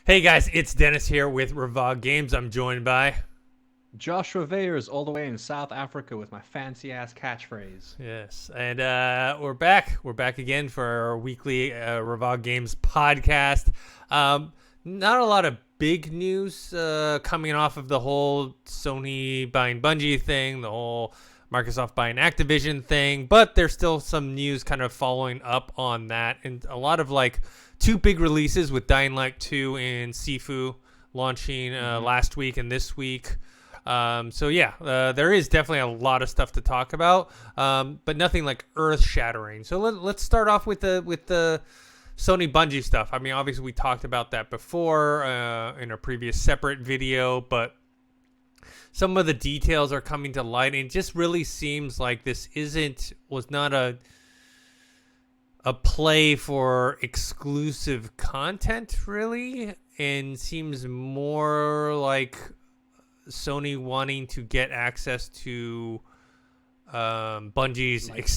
Hey guys, it's Dennis here with Revog Games. I'm joined by Joshua Weyers all the way in South Africa with my fancy ass catchphrase. yes, and we're back. We're back again for our weekly Revog Games podcast. Not a lot of big news coming off of the whole Sony buying Bungie thing, the whole Microsoft buying Activision thing, but there's still some news kind of following up on that, and a lot of like two big releases with Dying Light 2 and Sifu launching last week and this week. There is definitely a lot of stuff to talk about, but nothing like earth shattering. So let's start off with the Sony Bungie stuff. I mean, obviously we talked about that before in a previous separate video, but some of the details are coming to light, and it just really seems like this was not a play for exclusive content, really, and seems more like Sony wanting to get access to Bungie's Like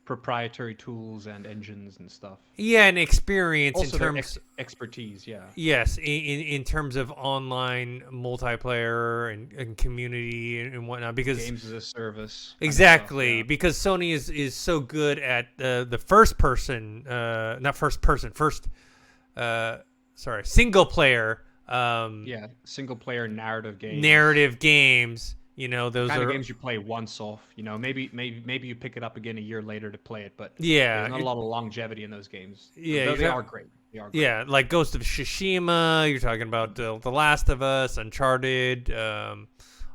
proprietary tools and engines and stuff. and experience in Also, their terms expertise, yeah. yes in terms of online multiplayer and community and whatnot, because Games as a service. exactly, Stuff, because Sony is so good at the first person not first person first single player yeah, single player narrative games. narrative games. You know, those Kind of are games you play once off. You know, maybe you pick it up again a year later to play it, but yeah there's not a lot of longevity in those games. yeah Though you they got, are great. They are great. yeah, like Ghost of Tsushima. You're talking about The Last of Us, Uncharted,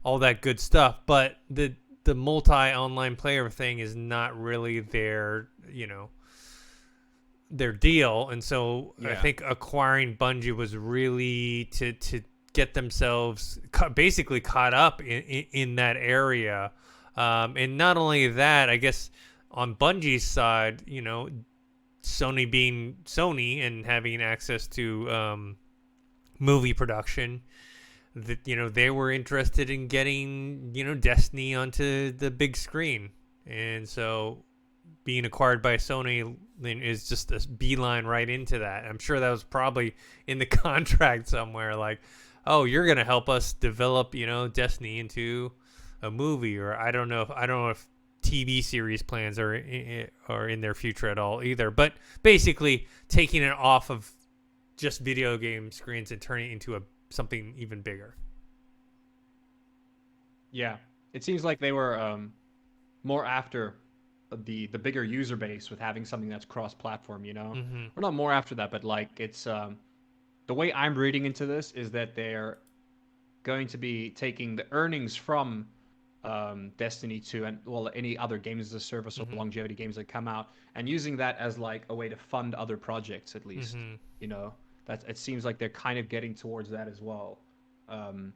all that good stuff. But the multi online player thing is not really their deal, and so I Yeah. think acquiring Bungie was really to get themselves basically caught up in that area. And not only that, I guess on Bungie's side, Sony being Sony and having access to movie production, that they were interested in getting Destiny onto the big screen, and so being acquired by Sony is just a beeline right into that. I'm sure that was probably in the contract somewhere, like, oh, you're gonna help us develop Destiny into a movie, or I don't know if TV series plans are in their future at all either. But basically, taking it off of just video game screens and turning it into something even bigger. Yeah. It seems like they were more after the bigger user base with having something that's cross-platform, you know? Mm-hmm. Or not more after that, but like it's the way I'm reading into this is that they're going to be taking the earnings from Destiny 2 and well any other games as a service or Mm-hmm. longevity games that come out and using that as like a way to fund other projects at least. Mm-hmm. You know, that it seems like they're kind of getting towards that as well. Um,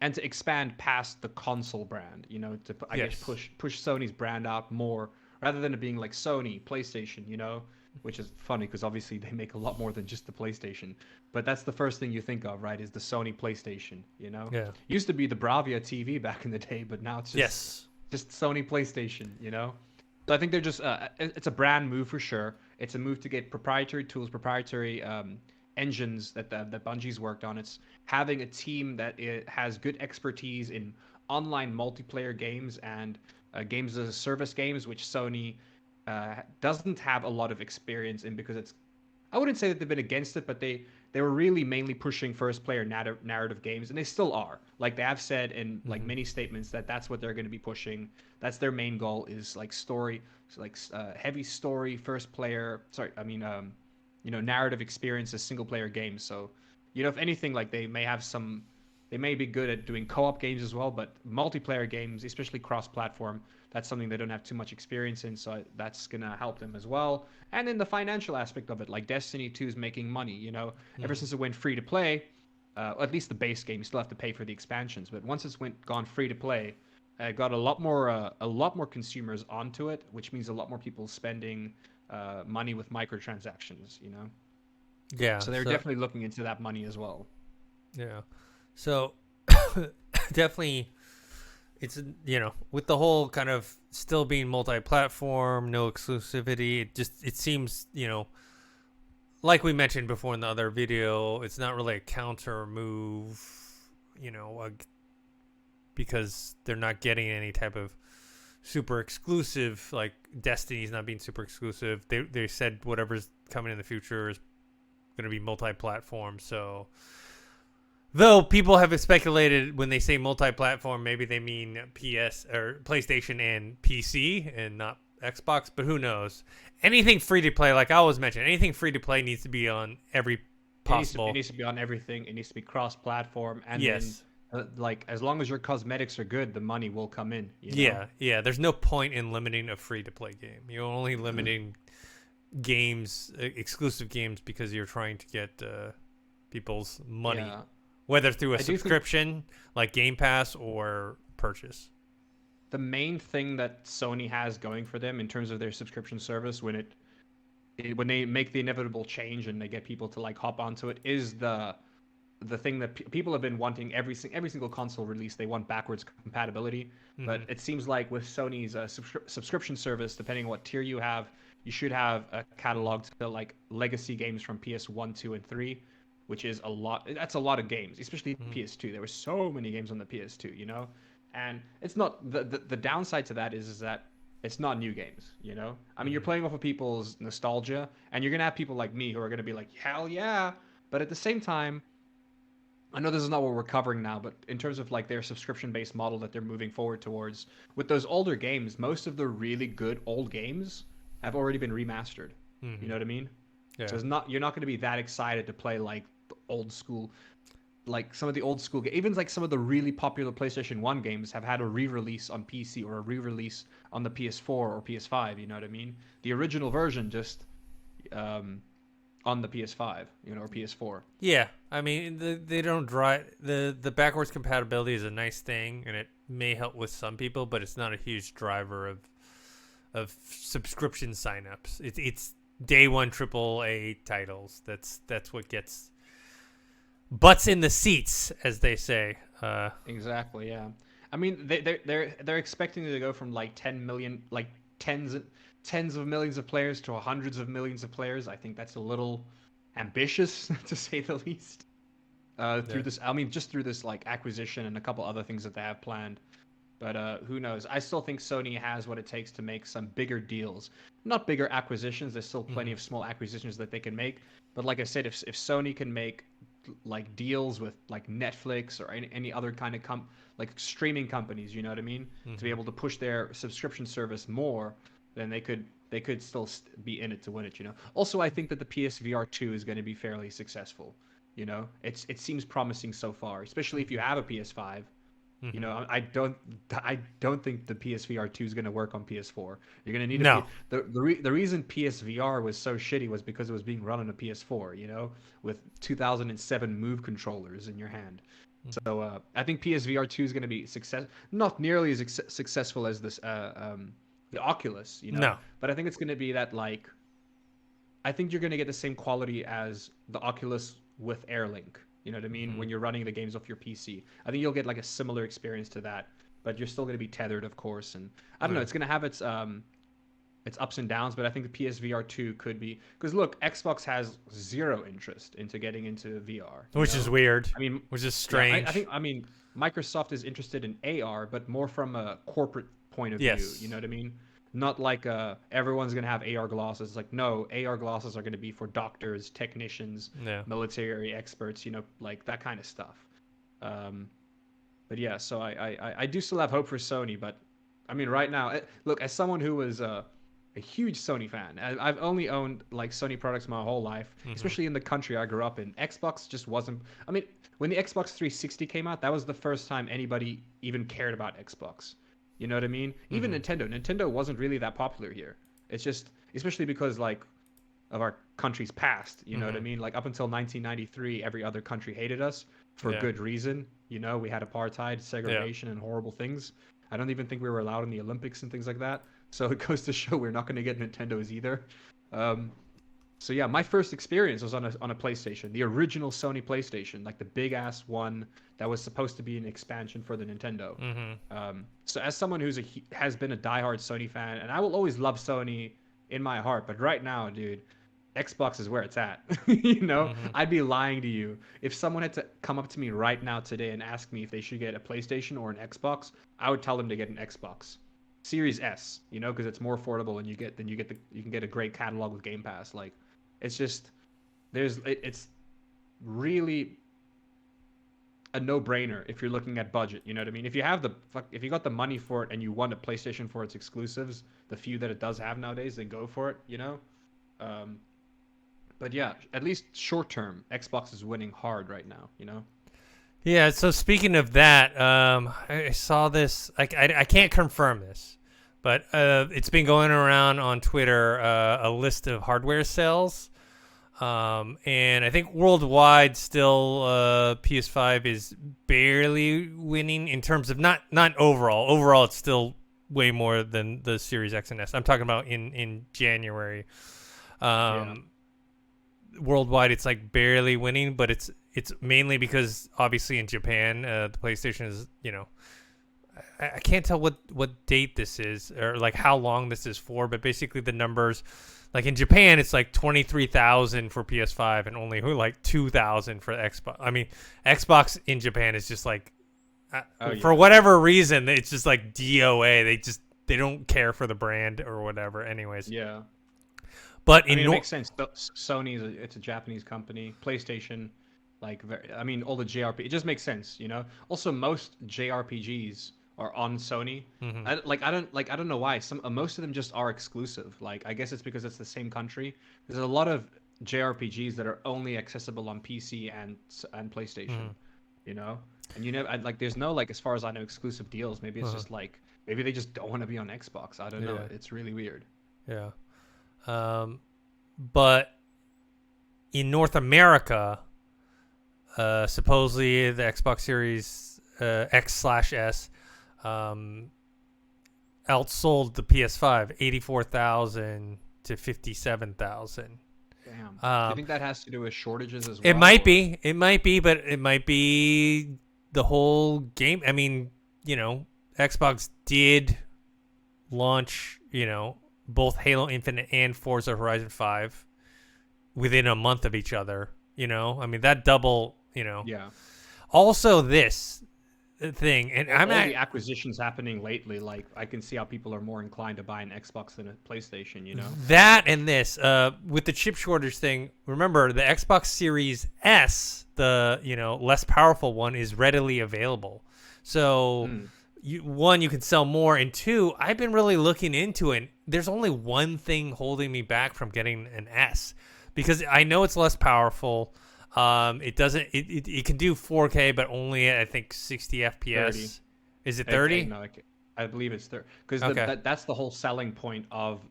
and to expand past the console brand, you know, to I guess Yes. push Sony's brand out more rather than it being like Sony, PlayStation, you know, which is funny because obviously they make a lot more than just the PlayStation. But that's the first thing you think of, right? Is the Sony PlayStation, you know? Yeah. Used to be the Bravia TV back in the day, but now it's Yes. just Sony PlayStation, you know? So I think they're just it's a brand move for sure. It's a move to get proprietary tools, proprietary engines that Bungie's worked on. It's having a team that has good expertise in online multiplayer games and games as a service games, which Sony doesn't have a lot of experience in because it's I wouldn't say that they've been against it, but they were really mainly pushing first player narrative games, and they still are. Like they have said in like Mm-hmm. many statements that that's what they're going to be pushing. That's their main goal is like story, so like heavy story first player. Sorry, I mean narrative experience as single player games. So if anything, like they may be good at doing co-op games as well, but multiplayer games, especially cross-platform, that's something they don't have too much experience in. So that's gonna help them as well. And in the financial aspect of it, like Destiny 2 is making money. Ever Mm-hmm. since it went free to play, at least the base game, you still have to pay for the expansions. But once it's gone free to play, got a lot more consumers onto it, which means a lot more people spending money with microtransactions. Yeah. So they're So definitely looking into that money as well. yeah. So definitely, it's with the whole kind of still being multi-platform, no exclusivity. It seems like we mentioned before in the other video, it's not really a counter move, you know, because they're not getting any type of super exclusive, like Destiny's not being super exclusive. They said whatever's coming in the future is going to be multi-platform. So, though people have speculated when they say multi-platform, maybe they mean PS or PlayStation and PC and not Xbox, but who knows? Anything free to play, like I always mention, anything free to play needs to be on every possible. It needs to be on everything. It needs to be cross-platform, and Yes. then like as long as your cosmetics are good, the money will come in. You know? Yeah, yeah. There's no point in limiting a free-to-play game. You're only limiting games, exclusive games, because you're trying to get people's money, Yeah. whether through a I do think subscription like Game Pass or purchase. the main thing that Sony has going for them in terms of their subscription service when they make the inevitable change and they get people to like hop onto it is the thing that people have been wanting every single console release. They want backwards compatibility, but it seems like with Sony's subscription service, depending on what tier you have, you should have a catalog to like legacy games from PS1, 2, and 3, which is a lot. That's a lot of games, especially PS2. There were so many games on the PS2, you know. And it's not the downside to that is that it's not new games, you know. I mean, you're playing off of people's nostalgia, and you're gonna have people like me who are gonna be like, hell yeah. But at the same time, I know this is not what we're covering now, but in terms of like their subscription-based model that they're moving forward towards, with those older games, most of the really good old games have already been remastered. You know what I mean? Yeah. So you're not going to be that excited to play like the old school, like some of the old school games. Even like some of the really popular PlayStation 1 games have had a re-release on PC or a re-release on the PS4 or PS5. You know what I mean? The original version just on the PS5, you know, or PS4. Yeah, I mean, they don't drive the backwards compatibility is a nice thing, and it may help with some people, but it's not a huge driver of subscription signups. It's day one AAA titles. That's what gets butts in the seats, as they say. Exactly. Yeah. I mean, they're expecting to go from like 10 million, like tens of millions of players to hundreds of millions of players. I think that's a little ambitious to say the least. Through this, I mean, just through this like acquisition and a couple other things that they have planned. But who knows? I still think Sony has what it takes to make some bigger deals. Not bigger acquisitions. There's still plenty of small acquisitions that they can make. But like I said, if Sony can make like deals with like Netflix or any other kind of like streaming companies, you know what I mean, to be able to push their subscription service more, then they could still be in it to win it, you know. Also, I think that the PSVR 2 is going to be fairly successful. You know, it seems promising so far, especially if you have a PS5. You know, I don't think the PSVR 2 is going to work on PS4. You're going to need the reason PSVR was so shitty was because it was being run on a PS4, you know, with 2007 Move controllers in your hand. So I think PSVR 2 is going to be not nearly as successful as this the Oculus, you know. No. But I think it's going to be that like I think you're going to get the same quality as the Oculus with AirLink. You know what I mean? When you're running the games off your PC, I think you'll get like a similar experience to that, but you're still going to be tethered, of course. And I don't know, it's going to have its ups and downs, but I think the PSVR 2 could be because look, Xbox has zero interest into getting into VR, which is weird. I mean, which is strange. Yeah, I mean, Microsoft is interested in AR, but more from a corporate point of view. You know what I mean? Not like everyone's gonna have AR glasses. It's like no, AR glasses are gonna be for doctors, technicians, military experts. You know, like that kind of stuff. But yeah, so I do still have hope for Sony. But I mean, right now, look, as someone who was a huge Sony fan, I've only owned like Sony products my whole life, especially in the country I grew up in. Xbox just wasn't. I mean, when the Xbox 360 came out, that was the first time anybody even cared about Xbox. You know what I mean? Even Nintendo wasn't really that popular here. It's just, especially because like of our country's past, you know what I mean? Like up until 1993, every other country hated us for good reason. You know, we had apartheid, segregation, and horrible things. I don't even think we were allowed in the Olympics and things like that. So it goes to show we're not going to get Nintendos either. So yeah, my first experience was on a PlayStation, the original Sony PlayStation, like the big ass one that was supposed to be an expansion for the Nintendo. So as someone has been a diehard Sony fan, and I will always love Sony in my heart, but right now, dude, Xbox is where it's at. You know, Mm-hmm. I'd be lying to you if someone had to come up to me right now today and ask me if they should get a PlayStation or an Xbox. I would tell them to get an Xbox Series S. You know, because it's more affordable, and you can get a great catalog with Game Pass. Like, it's just it's really a no-brainer if you're looking at budget. You know what I mean? If you got the money for it and you want a PlayStation for its exclusives, the few that it does have nowadays, then go for it. You know. Um, but yeah, at least short term, Xbox is winning hard right now. You know. Yeah. So speaking of that, I saw this. I can't confirm this, but it's been going around on Twitter, a list of hardware sales. And I think worldwide still PS5 is barely winning in terms of not overall. Overall, it's still way more than the Series X and S. I'm talking about in January. Worldwide, it's like barely winning, but it's mainly because obviously in Japan, the PlayStation is, I can't tell what date this is or like how long this is for, but basically the numbers. Like in Japan, it's like 23,000 for PS5 and only like 2,000 for Xbox. I mean, Xbox in Japan is just like, for whatever reason, it's just like DOA. They don't care for the brand or whatever. Anyways. Yeah. But it makes sense. Sony it's a Japanese company. PlayStation, all the JRPG. It just makes sense, you know. Also, most JRPGs are on Sony. Mm-hmm. I don't know why. Most of them just are exclusive. Like, I guess it's because it's the same country. There's a lot of JRPGs that are only accessible on PC and PlayStation. Mm-hmm. You know, and there's no, like, as far as I know, exclusive deals. Maybe it's just like maybe they just don't want to be on Xbox. I don't know. It's really weird. Yeah. But in North America, supposedly the Xbox Series X/S outsold the PS5 84,000 to 57,000. Damn. Do you think that has to do with shortages as well? It might be, but it might be the whole game. I mean, Xbox did launch, both Halo Infinite and Forza Horizon 5 within a month of each other. I mean, that double, Yeah. Also, this thing, and all the acquisitions happening lately, like, I can see how people are more inclined to buy an Xbox than a PlayStation, That and this, with the chip shortage thing, remember, the Xbox Series S, the, less powerful one, is readily available. So... you can sell more, and two, I've been really looking into it. There's only one thing holding me back from getting an S, because I know it's less powerful. It doesn't. It can do 4K, but only at, I think, 60 FPS. 30. Is it 30? No, I believe it's 30. Because that's the whole selling point of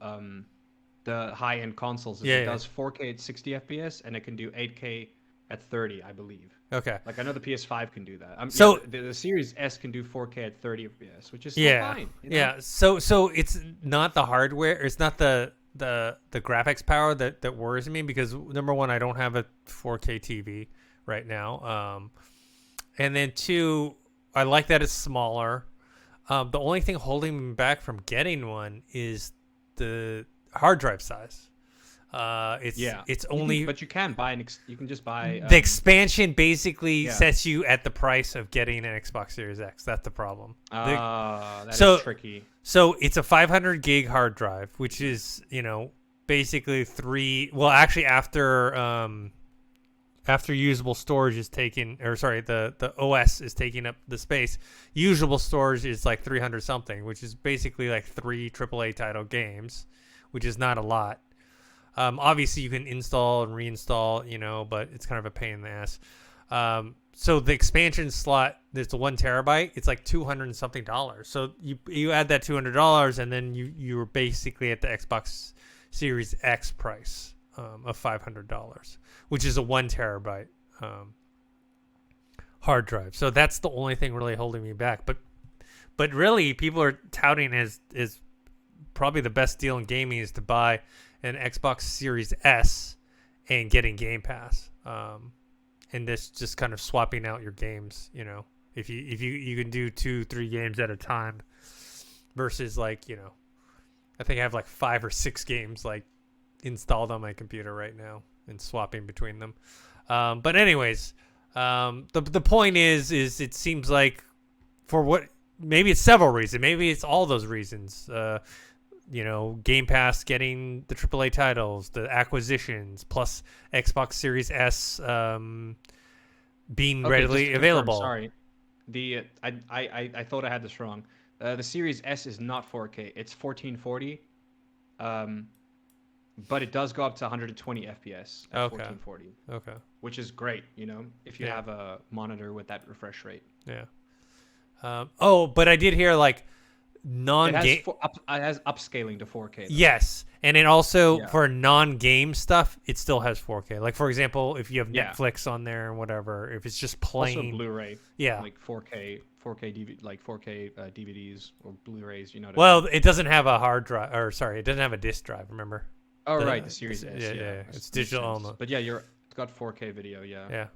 the high-end consoles. It does 4K at 60 FPS, and it can do 8K at 30, I believe. Okay. Like, I know the PS5 can do that. So the Series S can do 4K at 30 FPS, which is still fine. Yeah. So it's not the hardware. It's not the graphics power that worries me, because number one, I don't have a 4K TV right now. And then two, I like that it's smaller. The only thing holding me back from getting one is the hard drive size. It's only, but you can buy you can just buy the expansion basically sets you at the price of getting an Xbox Series X. That's the problem. That is tricky. So it's a 500 gig hard drive, which is, basically after usable storage is taken, the OS is taking up the space. Usable storage is like 300 something, which is basically like 3 AAA title games, which is not a lot. Obviously you can install and reinstall, but it's kind of a pain in the ass. So the expansion slot, there's the 1 terabyte. It's like $200 and something. So you add that $200, and then you're basically at the Xbox Series X price of $500, which is a 1 terabyte hard drive. So that's the only thing really holding me back. But really, people are touting as probably the best deal in gaming is to buy an Xbox Series S and getting Game Pass, and this just kind of swapping out your games. If you can do 2-3 games at a time, versus like I think I have like 5 or 6 games like installed on my computer right now and swapping between them. But anyways, the point is it seems like for what maybe it's several reasons. Maybe it's all those reasons. Game Pass getting the AAA titles, the acquisitions, plus Xbox Series S being readily available. Sorry, I thought I had this wrong. The Series S is not 4K; it's 1440. But it does go up to 120 FPS at 1440. Okay. Which is great, if you have a monitor with that refresh rate. Yeah. But I did hear like non-game. It has upscaling to 4K. Though. Yes, and it also for non-game stuff, it still has 4K. Like for example, if you have Netflix on there and whatever, if it's just plain. Also Blu-ray. Yeah. Like 4K DVD, like 4K DVDs or Blu-rays. Well, it doesn't have a hard drive, or sorry, it doesn't have a disc drive. Remember? Oh right, the Series S. Yeah. It's digital only. But yeah, it's got 4K video. Yeah. Yeah.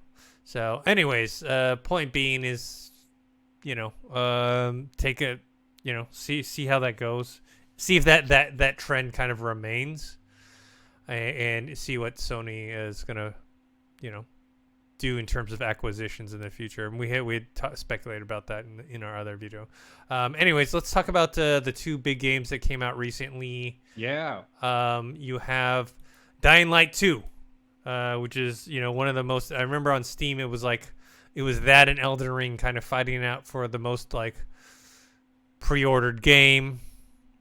So, anyways, point being is, take a. See how that goes. See if that trend kind of remains, and see what Sony is gonna, do in terms of acquisitions in the future. And we had speculated about that in our other video. Anyways, let's talk about the two big games that came out recently. Yeah. You have Dying Light 2, which is one of the most. I remember on Steam it was that and Elden Ring kind of fighting out for the most like pre-ordered game.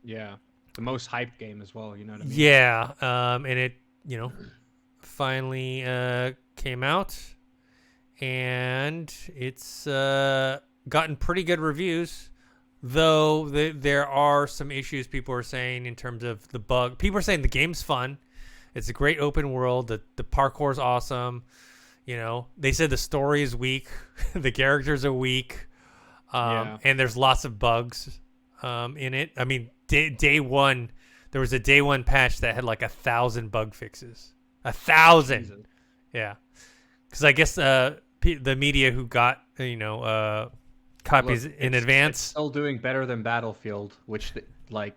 Yeah, the most hyped game as well. You know what I mean? Yeah, and it finally came out, and it's gotten pretty good reviews. Though there are some issues people are saying in terms of the bug. People are saying the game's fun. It's a great open world. The parkour is awesome. They said the story is weak. The characters are weak. And there's lots of bugs in it. I mean, day one, there was a day one patch that had like 1,000 bug fixes. 1,000. Yeah. Because I guess the media who got, copies in advance. It's still doing better than Battlefield, which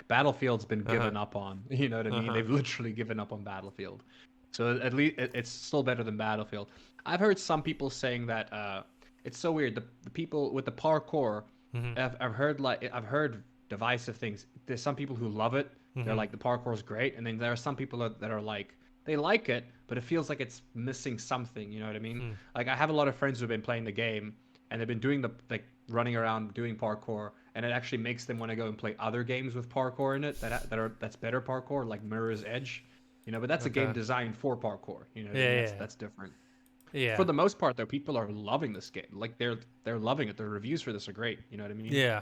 Battlefield's been given up on. You know what I mean? They've literally given up on Battlefield. So at least it's still better than Battlefield. I've heard some people saying that it's so weird. The people with the parkour, I've heard divisive things. There's some people who love it. They're like the parkour is great, and then there are some people that are like they like it, but it feels like it's missing something. You know what I mean? Like I have a lot of friends who've been playing the game, and they've been doing running around doing parkour, and it actually makes them want to go and play other games with parkour in it that's better parkour, like Mirror's Edge, but that's a game designed for parkour, that's different. Yeah. For the most part though, people are loving this game. Like they're loving it. The reviews for this are great, you know what I mean? Yeah.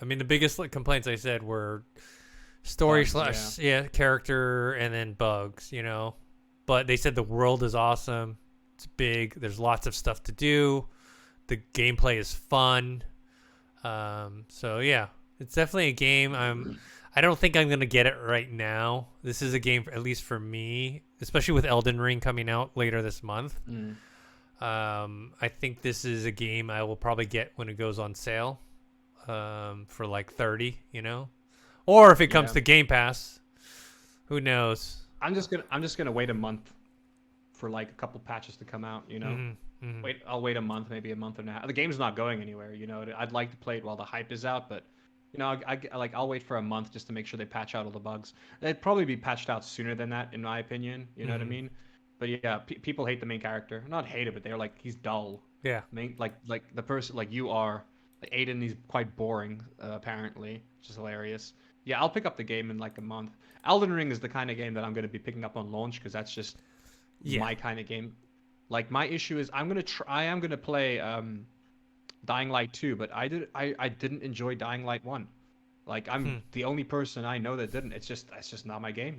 I mean the biggest complaints I said were story bugs, character and then bugs, but they said the world is awesome. It's big. There's lots of stuff to do. The gameplay is fun. So yeah, it's definitely a game. I don't think I'm gonna get it right now. This is a game, at least for me, especially with Elden Ring coming out later this month. I think this is a game I will probably get when it goes on sale, for like 30, or if it comes to Game Pass, who knows? I'm just gonna wait a month for like a couple patches to come out. I'll wait a month, maybe a month and a half. The game's not going anywhere. I'd like to play it while the hype is out, but I'll wait for a month just to make sure they patch out all the bugs. They'd probably be patched out sooner than that, in my opinion. You know what I mean? But yeah, people hate the main character. Not hate it, but they're like, he's dull. Yeah. Like the person, like you are, like Aiden, he's quite boring, apparently, which is hilarious. Yeah, I'll pick up the game in like a month. Elden Ring is the kind of game that I'm going to be picking up on launch because that's just my kind of game. Like my issue is I am gonna play Dying Light 2, but I didn't enjoy Dying Light 1. Like I'm the only person I know that didn't. It's just not my game,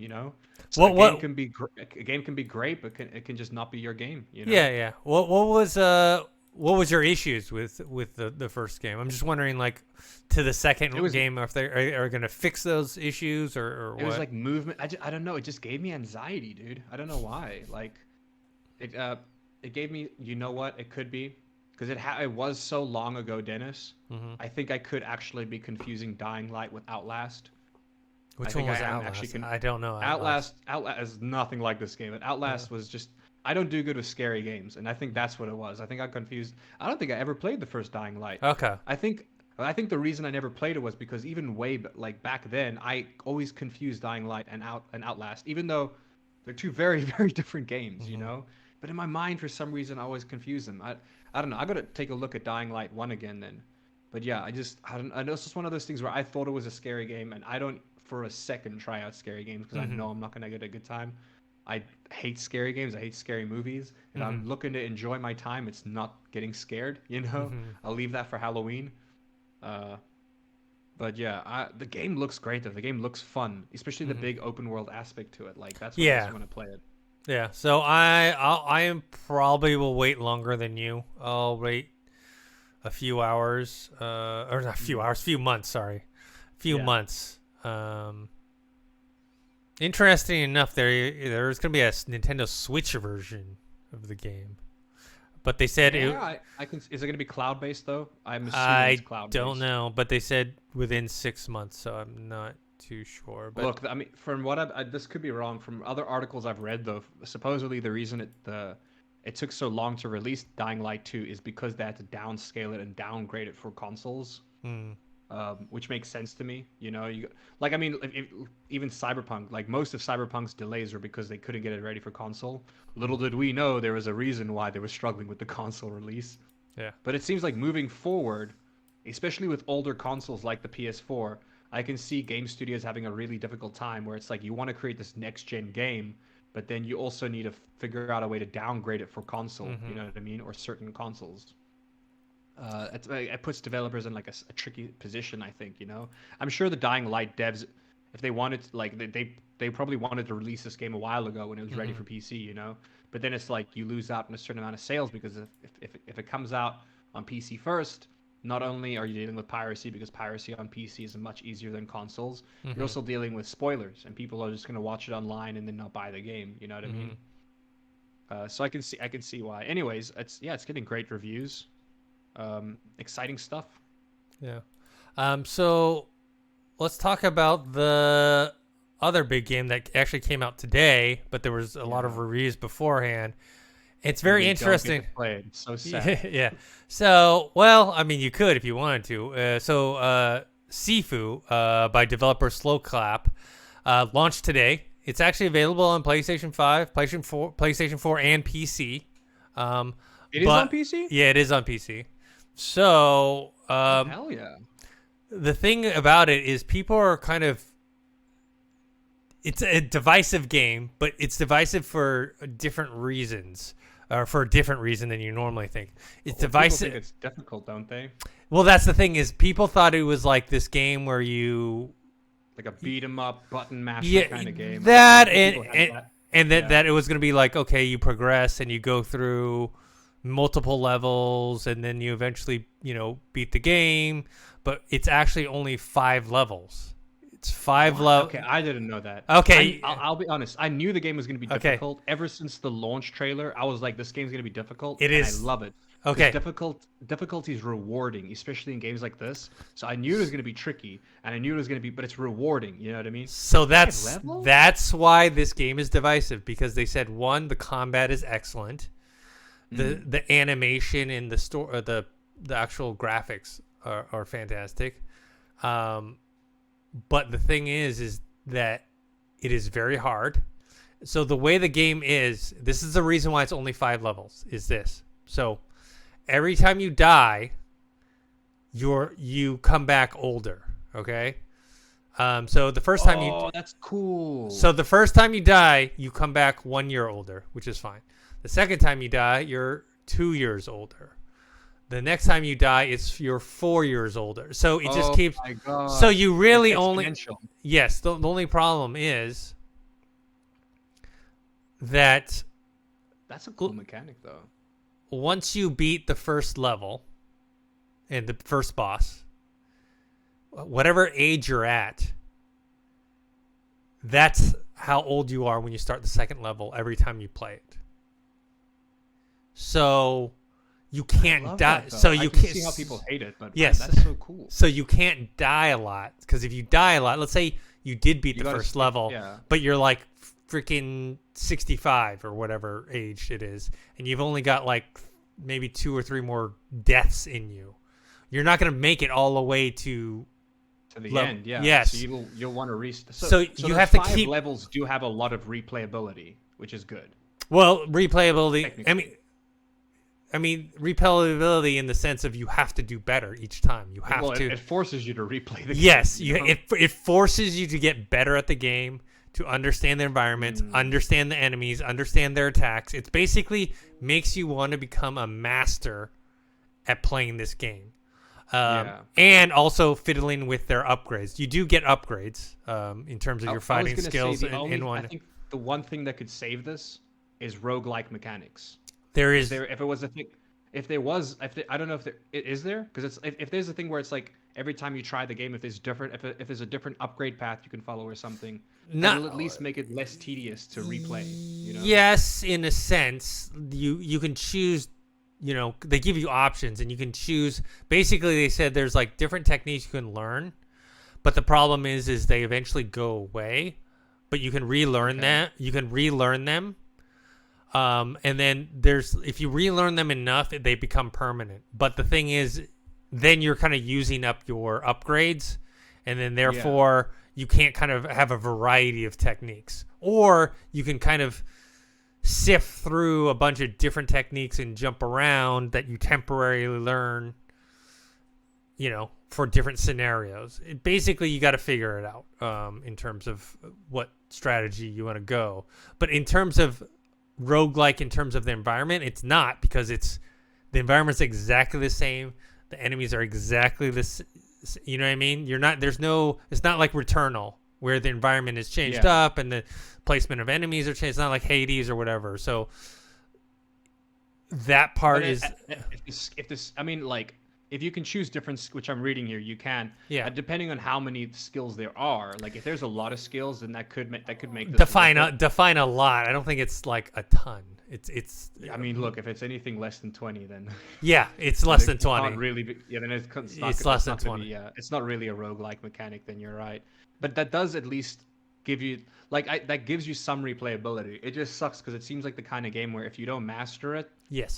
So a game can be great, but it can just not be your game, Yeah. What was your issues with the first game? I'm just wondering, like, to the second game, if they are gonna fix those issues or what? It was like movement. I don't know. It just gave me anxiety, dude. I don't know why. Like, it gave me. You know what? It could be because it was so long ago, Dennis. I think I could actually be confusing Dying Light with Outlast. I Which one think was I am Outlast? actually I don't know. Outlast is nothing like this game. And Outlast was just I don't do good with scary games, and I think that's what it was. I think I confused. I don't think I ever played the first Dying Light. Okay. I think the reason I never played it was because even like back then, I always confused Dying Light and Outlast, even though they're two very very different games, you know. But in my mind, for some reason, I always confuse them. I don't know. I gotta take a look at Dying Light 1 again then. But yeah, I don't. I know it's just one of those things where I thought it was a scary game, and I don't for a second try out scary games because I know I'm not gonna get a good time. I hate scary games. I hate scary movies. If I'm looking to enjoy my time, it's not getting scared. You know, I'll leave that for Halloween. But yeah, the game looks great though. The game looks fun, especially the big open world aspect to it. Like that's what I just want to play it. Yeah. So I am probably will wait longer than you. I'll wait a few hours, or not a few hours, few months. Sorry, few months. Interesting enough, there's gonna be a Nintendo Switch version of the game, but they said I can. Is it gonna be cloud based though? I'm assuming it's cloud based. I don't know, but they said within 6 months, so I'm not too sure. But look, I mean, from what this could be wrong. From other articles I've read though, supposedly the reason it took so long to release Dying Light 2 is because they had to downscale it and downgrade it for consoles. Which makes sense to me. You know, I mean, even Cyberpunk, like most of Cyberpunk's delays were because they couldn't get it ready for console. Little did we know there was a reason why they were struggling with the console release. Yeah. But it seems like moving forward, especially with older consoles like the PS4, I can see game studios having a really difficult time where it's like you want to create this next gen game, but then you also need to figure out a way to downgrade it for console. You know what I mean, or certain consoles. It puts developers in like a tricky position, I think. You know, I'm sure the Dying Light devs, if they wanted, like they probably wanted to release this game a while ago when it was ready for PC. You know, but then it's like you lose out on a certain amount of sales because if it comes out on PC first, not only are you dealing with piracy because piracy on PC is much easier than consoles, you're also dealing with spoilers and people are just gonna watch it online and then not buy the game. You know what I mean? So I can see why. Anyways, it's getting great reviews. Exciting stuff. Yeah. So let's talk about the other big game that actually came out today, but there was a lot of reviews beforehand. It's very interesting. Don't get to play it. It's so sad. Yeah. So, well, I mean, you could if you wanted to. Sifu, by developer Slowclap, launched today. It's actually available on PlayStation 5, PlayStation 4, and PC. It is on PC? Yeah, it is on PC. So, hell yeah. The thing about it is people are kind of, it's a divisive game, but it's divisive for different reasons, or for a different reason than you normally think. It's divisive. People think it's difficult, don't they? Well, that's the thing is people thought it was like this game where you, like a beat 'em up button masher kind of game. That that it was going to be like, okay, you progress and you go through multiple levels and then you eventually, beat the game, but it's actually only 5 levels. It's 5 levels. Okay, I didn't know that. Okay. I'll be honest. I knew the game was going to be difficult. Ever since the launch trailer, I was like, this game's going to be difficult. It is. I love it. Okay. Difficulty is rewarding, especially in games like this. So I knew it was going to be tricky, and I knew it was going to be, but it's rewarding. You know what I mean? So that's why this game is divisive, because they said, one, the combat is excellent. The animation and the actual graphics are fantastic. But the thing is that it is very hard. So the way the game is, this is the reason why it's only 5 levels, is this. So every time you die, you come back older, okay? So the first time Oh, that's cool. So the first time you die, you come back 1 year older, which is fine. The second time you die, you're 2 years older. The next time you die, you're 4 years older. So it just keeps. My God. So you really It's only. exponential. Yes. The only problem is that That's a cool mechanic, though. once you beat the first level and the first boss, whatever age you're at, that's how old you are when you start the second level every time you play it. So you can't die. So you can can't see how people hate it, but yes, man, that's so cool. So you can't die a lot, because if you die a lot, let's say you did beat You the gotta first stick- level, yeah. but you're like freaking 65 or whatever age it is, and you've only got like maybe 2 or 3 more deaths in you. You're not going to make it all the way to the end, yeah. Yes. So you'll want to restart. So you those have to 5 keep levels do have a lot of replayability, which is good. well replayability. Technically. I mean replayability in the sense of you have to do better each time. You have to. It forces you to replay the game. Yes, you know? it forces you to get better at the game, to understand the environments, Mm. understand the enemies, understand their attacks. It basically makes you want to become a master at playing this game. And also fiddling with their upgrades. You do get upgrades in terms of your fighting skills in one. I think the one thing that could save this is roguelike mechanics. There is If it was a thing, I don't know if there is there, because if there's a thing where it's like every time you try the game, if there's a different upgrade path you can follow or something, that'll at least make it less tedious to replay. You know? Yes, in a sense, you can choose. You know, they give you options, and you can choose. Basically, they said there's like different techniques you can learn, but the problem is they eventually go away. But you can relearn that. You can relearn them. And then if you relearn them enough, they become permanent. But the thing is, then you're kind of using up your upgrades, and then therefore you can't kind of have a variety of techniques. Or you can kind of sift through a bunch of different techniques and jump around that you temporarily learn, you know, for different scenarios. Basically, you got to figure it out in terms of what strategy you want to go. But in terms of roguelike, in terms of the environment, it's not, because the environment's exactly the same. The enemies are exactly this. You know what I mean? It's not like Returnal, where the environment is changed up and the placement of enemies are changed. It's not like Hades or whatever. So that part if you can choose different, which I'm reading here, you can. Yeah. Depending on how many skills there are, like if there's a lot of skills, then that could make this define a lot. I don't think it's like a ton. It's. I mean, look, if it's anything less than 20, then yeah, it's less than 20. Can't really be, yeah, then it's less than 20. It's not really a roguelike mechanic. Then you're right, but that does at least give you that gives you some replayability. It just sucks because it seems like the kind of game where if you don't master it,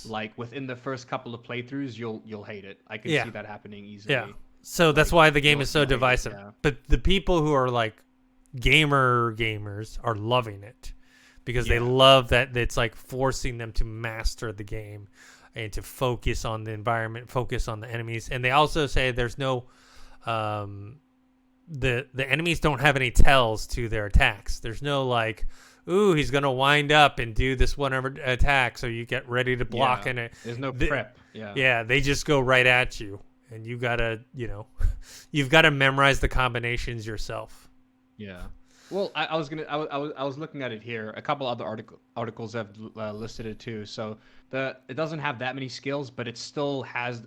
like within the first couple of playthroughs, you'll hate it. I can see that happening easily. Yeah. So that's why the game is so divisive. But the people who are like gamers are loving it, because they love that it's like forcing them to master the game and to focus on the environment, focus on the enemies. And they also say there's no the enemies don't have any tells to their attacks. There's no like, ooh, he's gonna wind up and do this one attack, so you get ready to block in it. There's no prep. Yeah, they just go right at you, and you gotta, you've got to memorize the combinations yourself. Yeah. Well, I was looking at it here. A couple other articles have listed it too. So it doesn't have that many skills, but it still has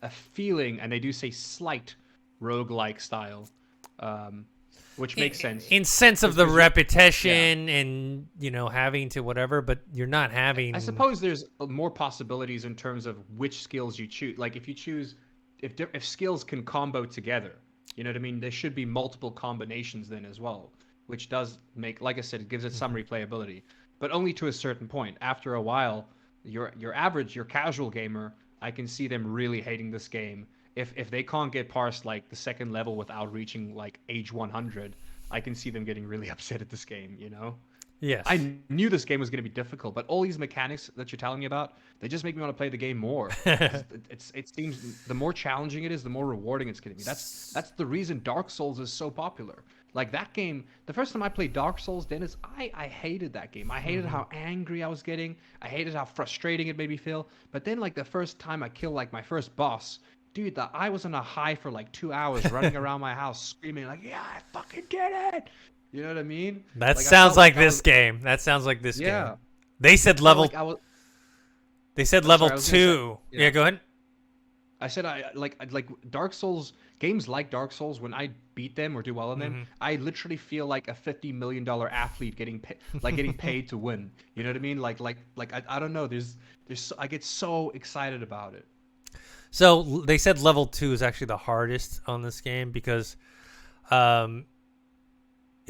a feeling, and they do say slight roguelike style, which makes sense. In sense of the repetition and, having to whatever, but you're not having... I suppose there's more possibilities in terms of which skills you choose. Like if you choose... If skills can combo together, you know what I mean? There should be multiple combinations then as well, which does make... Like I said, it gives it some replayability. But only to a certain point. After a while, your casual gamer, I can see them really hating this game. If they can't get past like the second level without reaching like age 100, I can see them getting really upset at this game, Yes. I knew this game was going to be difficult, but all these mechanics that you're telling me about, they just make me want to play the game more. It seems the more challenging it is, the more rewarding it's going to be. That's the reason Dark Souls is so popular. Like that game, the first time I played Dark Souls, Dennis, I hated that game. I hated how angry I was getting. I hated how frustrating it made me feel. But then like the first time I killed like my first boss, dude, I was on a high for like 2 hours running around my house screaming like, yeah, I fucking did it. You know what I mean? That sounds like this game. That sounds like this game. They said level... They said level 2. Yeah, go ahead. I said I like Dark Souls games like Dark Souls. When I beat them or do well in them, I literally feel like a $50 million athlete getting paid to win. You know what I mean? Like I don't know. I get so excited about it. So they said level 2 is actually the hardest on this game because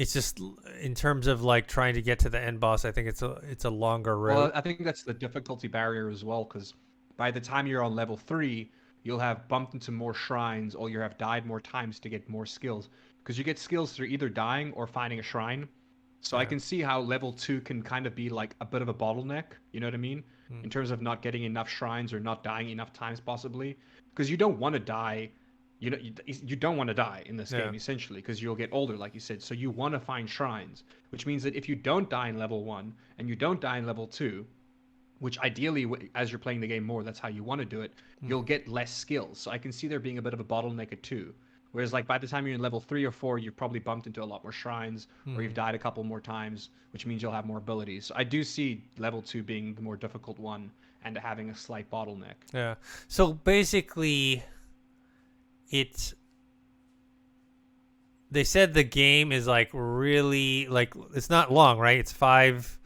it's just in terms of like trying to get to the end boss. I think it's a longer route. Well, I think that's the difficulty barrier as well, because by the time you're on level 3, you'll have bumped into more shrines, or you'll have died more times to get more skills. Because you get skills through either dying or finding a shrine. So I Yeah. can see how level 2 can kind of be like a bit of a bottleneck, you know what I mean? In terms of not getting enough shrines or not dying enough times possibly. Because you don't want to die, you don't want to die in this Yeah. game essentially, because you'll get older, like you said. So you want to find shrines, which means that if you don't die in level 1 and you don't die in level 2, which ideally, as you're playing the game more, that's how you want to do it, you'll get less skills. So I can see there being a bit of a bottleneck at 2. Whereas, like, by the time you're in level 3 or 4, you've probably bumped into a lot more shrines, or you've died a couple more times, which means you'll have more abilities. So I do see level 2 being the more difficult one and having a slight bottleneck. Yeah. So basically, it's. They said the game is like really like it's not long, right? It's five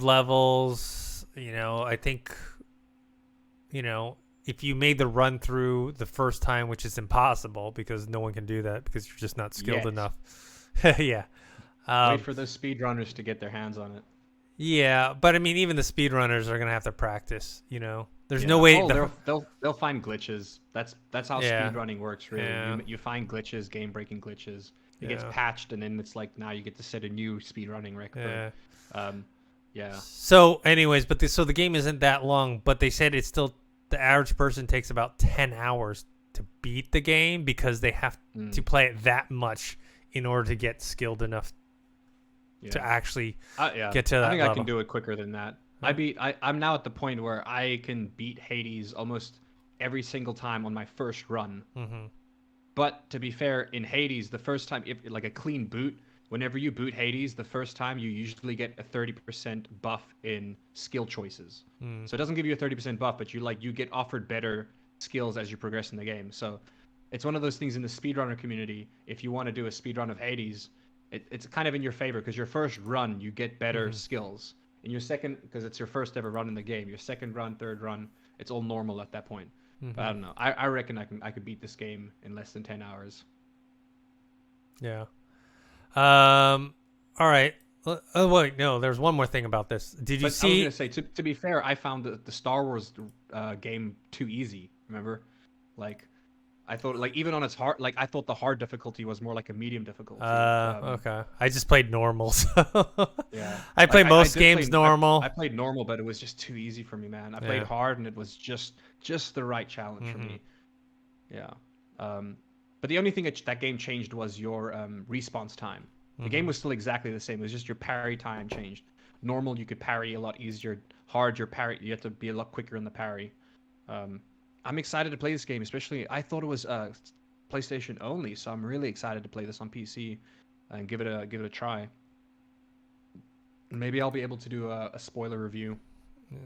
levels. I think. If you made the run through the first time, which is impossible because no one can do that because you're just not skilled enough. Yeah. Wait for those speedrunners to get their hands on it. Yeah, but I mean, even the speedrunners are gonna have to practice. There's no way. They'll find glitches. That's how speedrunning works, really. Yeah. You find glitches, game-breaking glitches. It gets patched, and then it's like now you get to set a new speedrunning record. Yeah. So, anyways, so the game isn't that long, but they said it's still the average person takes about 10 hours to beat the game because they have to play it that much in order to get skilled enough to actually get to that I think level. I can do it quicker than that. I'm now at the point where I can beat Hades almost every single time on my first run. Mm-hmm. But to be fair, in Hades, the first time, if like a clean boot, whenever you boot Hades, the first time you usually get a 30% buff in skill choices. So it doesn't give you a 30% buff, but you get offered better skills as you progress in the game. So it's one of those things in the speedrunner community. If you want to do a speedrun of Hades, it's kind of in your favor because your first run you get better skills. In your second, because it's your first ever run in the game, your second run, third run, it's all normal at that point. But I don't know. I reckon I could beat this game in less than 10 hours. Yeah. All right. Oh wait, no. There's one more thing about this. Did you see? I was gonna say, to be fair, I found the Star Wars game too easy. Remember, like I thought, like even on its hard, like I thought the hard difficulty was more like a medium difficulty. Okay. I just played normal. So yeah. I play Like, most did games normal. I played normal, but it was just too easy for me, man. I played hard, and it was just the right challenge for me. Yeah. But the only thing that game changed was your response time. The game was still exactly the same. It was just your parry time changed. Normal, you could parry a lot easier. Hard, you have to be a lot quicker in the parry. I'm excited to play this game, especially I thought it was PlayStation only, so I'm really excited to play this on PC and give it a try. Maybe I'll be able to do a spoiler review. Yeah.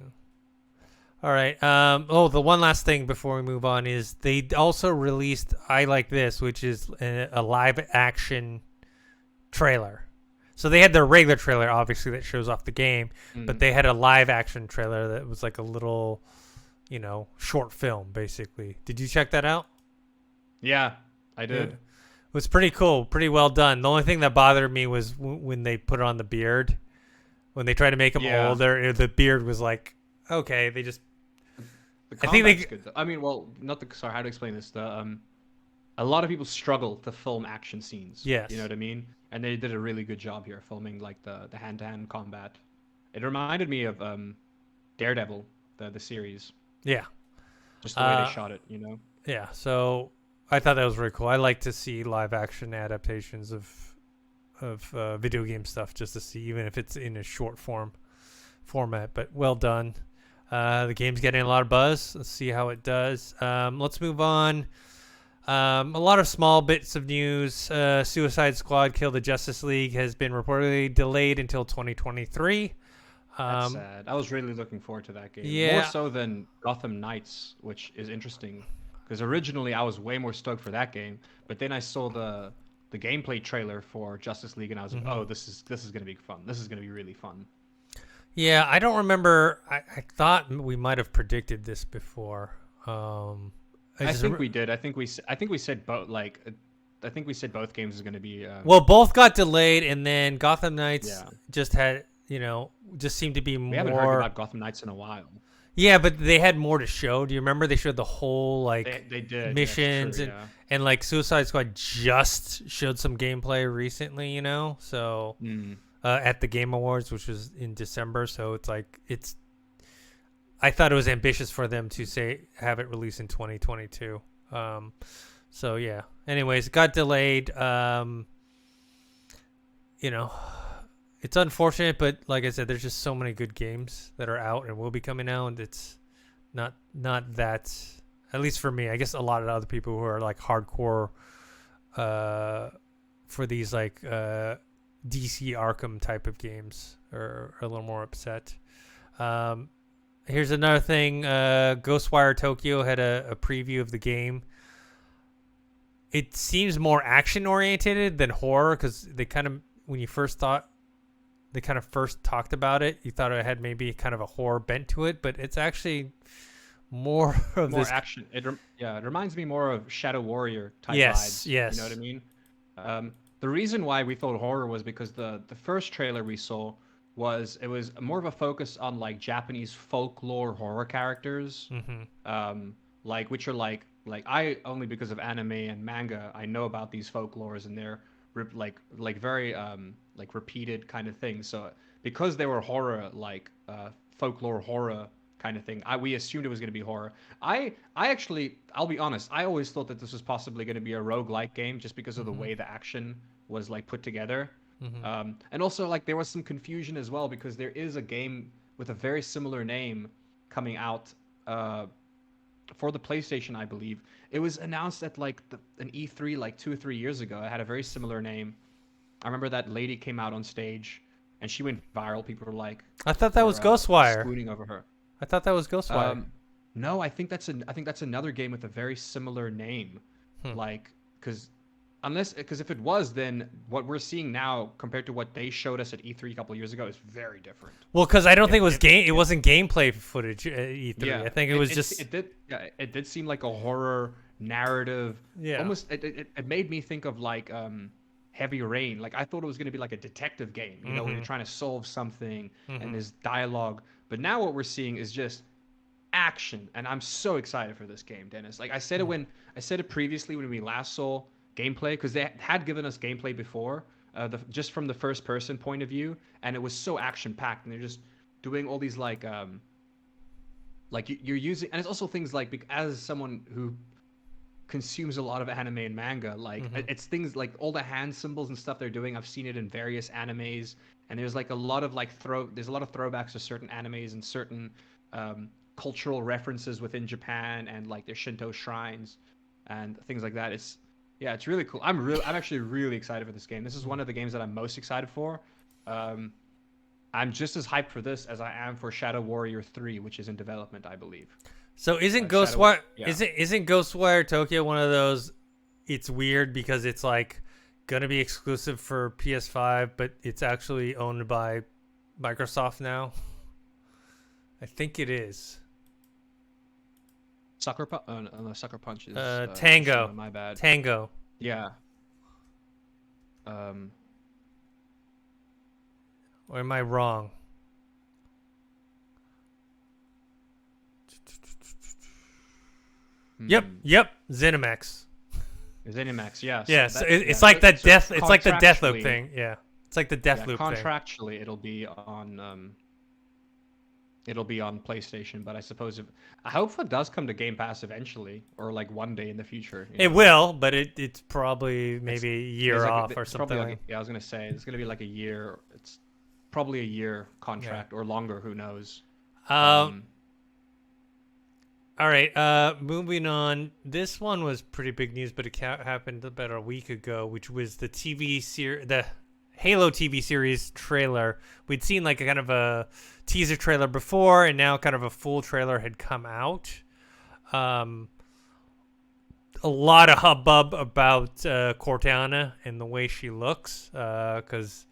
All right. The one last thing before we move on is they also released I Like This, which is a live action trailer. So they had their regular trailer, obviously, that shows off the game, but they had a live action trailer that was like a little, short film, basically. Did you check that out? Yeah, I did. It was pretty cool, pretty well done. The only thing that bothered me was when they put on the beard. When they tried to make him older, the beard was like, okay, they just... I think they good, though. I mean, well, sorry, how to explain this? A lot of people struggle to film action scenes. Yes. You know what I mean? And they did a really good job here filming like the hand-to-hand combat. It reminded me of Daredevil, the series. Yeah. Just the way they shot it, Yeah, so I thought that was really cool. I like to see live action adaptations of video game stuff just to see, even if it's in a short format. But well done. The game's getting a lot of buzz. Let's see how it does. Let's move on. A lot of small bits of news. Suicide Squad Kill the Justice League has been reportedly delayed until 2023. That's sad. I was really looking forward to that game. Yeah. More so than Gotham Knights, which is interesting. Because originally I was way more stoked for that game. But then I saw the gameplay trailer for Justice League and I was like, oh, this is going to be fun. This is going to be really fun. Yeah, I don't remember. I thought we might have predicted this before. I think we did. I think we said both. Like, I think we said both games is going to be. Well, both got delayed, and then Gotham Knights Yeah. just had, just seemed to be We more. haven't heard about Gotham Knights in a while. Yeah, but they had more to show. Do you remember they showed the whole They did missions that's true, and like Suicide Squad just showed some gameplay recently, So at the Game Awards, which was in December, so it's I thought it was ambitious for them to have it released in 2022. So yeah. Anyways, it got delayed. It's unfortunate, but like I said, there's just so many good games that are out and will be coming out, and it's not that, at least for me. I guess a lot of other people who are like hardcore for these like DC Arkham type of games are a little more upset. Here's another thing. Ghostwire Tokyo had a preview of the game. It seems more action oriented than horror, because they kind of, when you first talked about it, you thought it had maybe kind of a horror bent to it, but it's actually more of more this action. It reminds me more of Shadow Warrior type Yes, vibes. yes. You know what I mean? The reason why we thought horror was because the first trailer we saw was more of a focus on like Japanese folklore horror characters, which are like I only because of anime and manga I know about these folklores, and they're very like repeated kind of things. So because they were horror, like folklore horror kind of thing, we assumed it was going to be horror. I actually, I'll be honest, I always thought that this was possibly going to be a roguelike game just because of the way the action was like put together. And also like there was some confusion as well, because there is a game with a very similar name coming out for the PlayStation, I believe. It was announced at like an E3 like 2 or 3 years ago. It had a very similar name. I remember that lady came out on stage and she went viral. People were like, I thought that was Ghostwire. Swooning over her. I thought that was Ghostwire. No, I think that's another game with a very similar name. Because if it was, then what we're seeing now compared to what they showed us at E3 a couple years ago is very different. Well, because I don't think it wasn't gameplay footage at E3. Yeah, I think it was just. It did seem like a horror narrative. Yeah. Almost, it made me think of like Heavy Rain. Like I thought it was going to be like a detective game, where you're trying to solve something and there's dialogue. But now what we're seeing is just action, and I'm so excited for this game, Dennis. Like I said it previously when we last saw gameplay, because they had given us gameplay before, just from the first person point of view, and it was so action packed, and they're just doing all these like you're using, and it's also things like, as someone who consumes a lot of anime and manga, like it's things like all the hand symbols and stuff they're doing. I've seen it in various animes, and there's like a lot of there's a lot of throwbacks to certain animes and certain cultural references within Japan, and like their Shinto shrines and things like that. It's really cool. I'm actually really excited for this game. This is one of the games that I'm most excited for. I'm just as hyped for this as I am for Shadow Warrior 3, which is in development, I believe. So isn't Ghostwire isn't Ghostwire Tokyo one of those? It's weird because it's like gonna be exclusive for PS5, but it's actually owned by Microsoft now. I think it is. Sucker Punch is Tango. My bad. Tango. Yeah. Or am I wrong? Yep. ZeniMax. ZeniMax, yeah. Yeah, so it's like that death. It's like the Deathloop thing. Yeah, it's like the Deathloop thing. Contractually, it'll be on PlayStation, but I suppose I hope it does come to Game Pass eventually, or like one day in the future. It will, but it's probably maybe a year off or something. I was gonna say it's gonna be like a year. It's probably a year contract or longer. Who knows? All right, moving on. This one was pretty big news, but it happened about a week ago, which was the the Halo TV series trailer. We'd seen like a kind of a teaser trailer before, and now kind of a full trailer had come out. A lot of hubbub about Cortana and the way she looks, because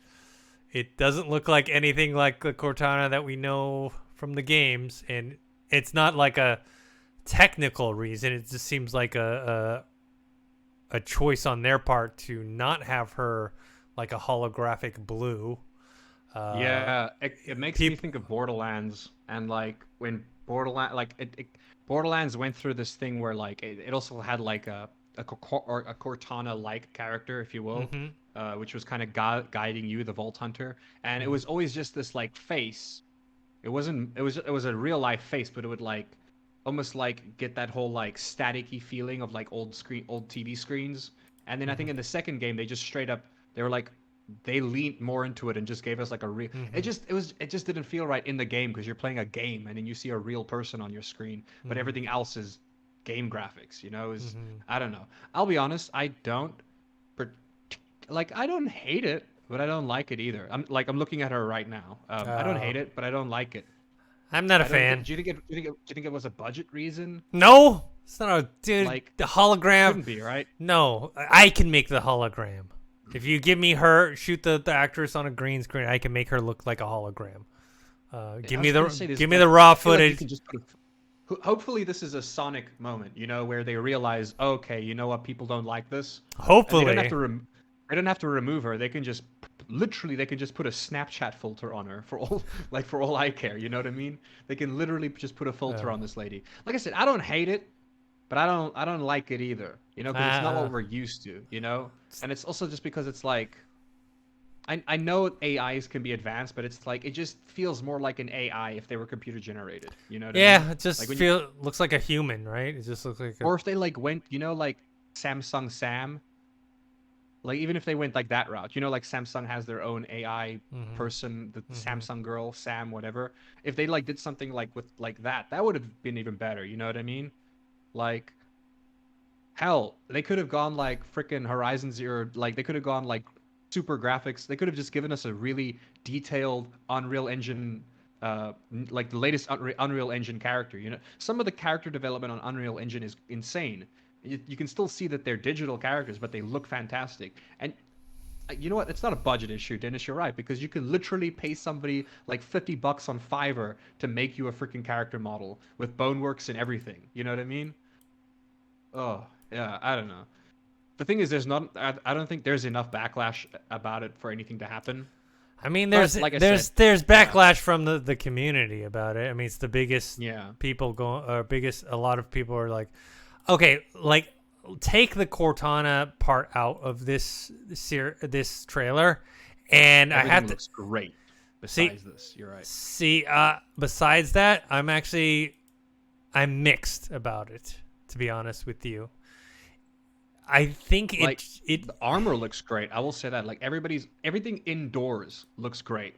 it doesn't look like anything like the Cortana that we know from the games, and it's not like a technical reason. It just seems like a a choice on their part to not have her like a holographic blue. Yeah, it makes me People, think of Borderlands, and like when Borderlands went through this thing where like it also had like a Cortana like character, if you will, mm-hmm, which was kind of guiding you, the Vault Hunter, and it mm-hmm, was always just this like face. It wasn't. It was a real life face, but it would like almost like get that whole like staticky feeling of like old TV screens. And then I mm-hmm, think in the second game they just straight up they were like they leaned more into it and just gave us like a real. mm-hmm, It just didn't feel right in the game because you're playing a game and then you see a real person on your screen, but mm-hmm, everything else is game graphics. You know, is mm-hmm. I don't know. I'll be honest, I don't. But like I don't hate it, but I don't like it either. I'm looking at her right now. I don't Uh, hate it, but I don't like it. I'm not a I don't get. fan. Do you think it was a budget reason? No, it's not a dude. Like The hologram. couldn't be, right? No, I can make the hologram. If you give me her, shoot the actress on a green screen, I can make her look like a hologram. I was gonna say this, Give me like, the raw I feel like you footage. can just hopefully this is a Sonic moment, you know, where they realize, okay, you know what, people don't like this, and Hopefully, they don't have to remove her. They can just literally they can just put a Snapchat filter on her for all for all I care. You know what I mean? They can literally just put a filter uh, on this lady. Like I said, I don't hate it, but I don't like it either. You know, because it's not uh, what we're used to. You know, and it's also just because it's like. I know AIs can be advanced, but it's like it just feels more like an AI if they were computer generated. You know what I mean? yeah, it just Like when looks like a human, right? It just looks like a. or if they like went, you know, like Samsung Sam, like even if they went like that route, you know, like Samsung has their own AI Mm-hmm, person, the mm-hmm. Samsung girl, Sam, whatever. If they like did something like with like that would have been even better. You know what I mean? Like hell, they could have gone like freaking Horizon Zero, like they could have gone like super graphics. They could have just given us a really detailed Unreal Engine, like the latest Unreal Engine character. You know, some of the character development on Unreal Engine is insane. You can still see that they're digital characters, but they look fantastic. And you know what? It's not a budget issue, Dennis. You're right because you can literally pay somebody like $50 on Fiverr to make you a freaking character model with Boneworks and everything. You know what I mean? Oh, yeah, I don't know. The thing is, there's not. I don't think there's enough backlash about it for anything to happen. I mean, But like I said, there's yeah, backlash from the community about it. I mean, it's the biggest yeah, people going, or biggest. A lot of people are like, okay, like take the Cortana part out of this trailer, and I have everything to looks great. see Besides this, you're right. see. Besides that, I'm mixed about it. To be honest with you, I think Like it the armor looks great. I will say that. Like everything indoors looks great.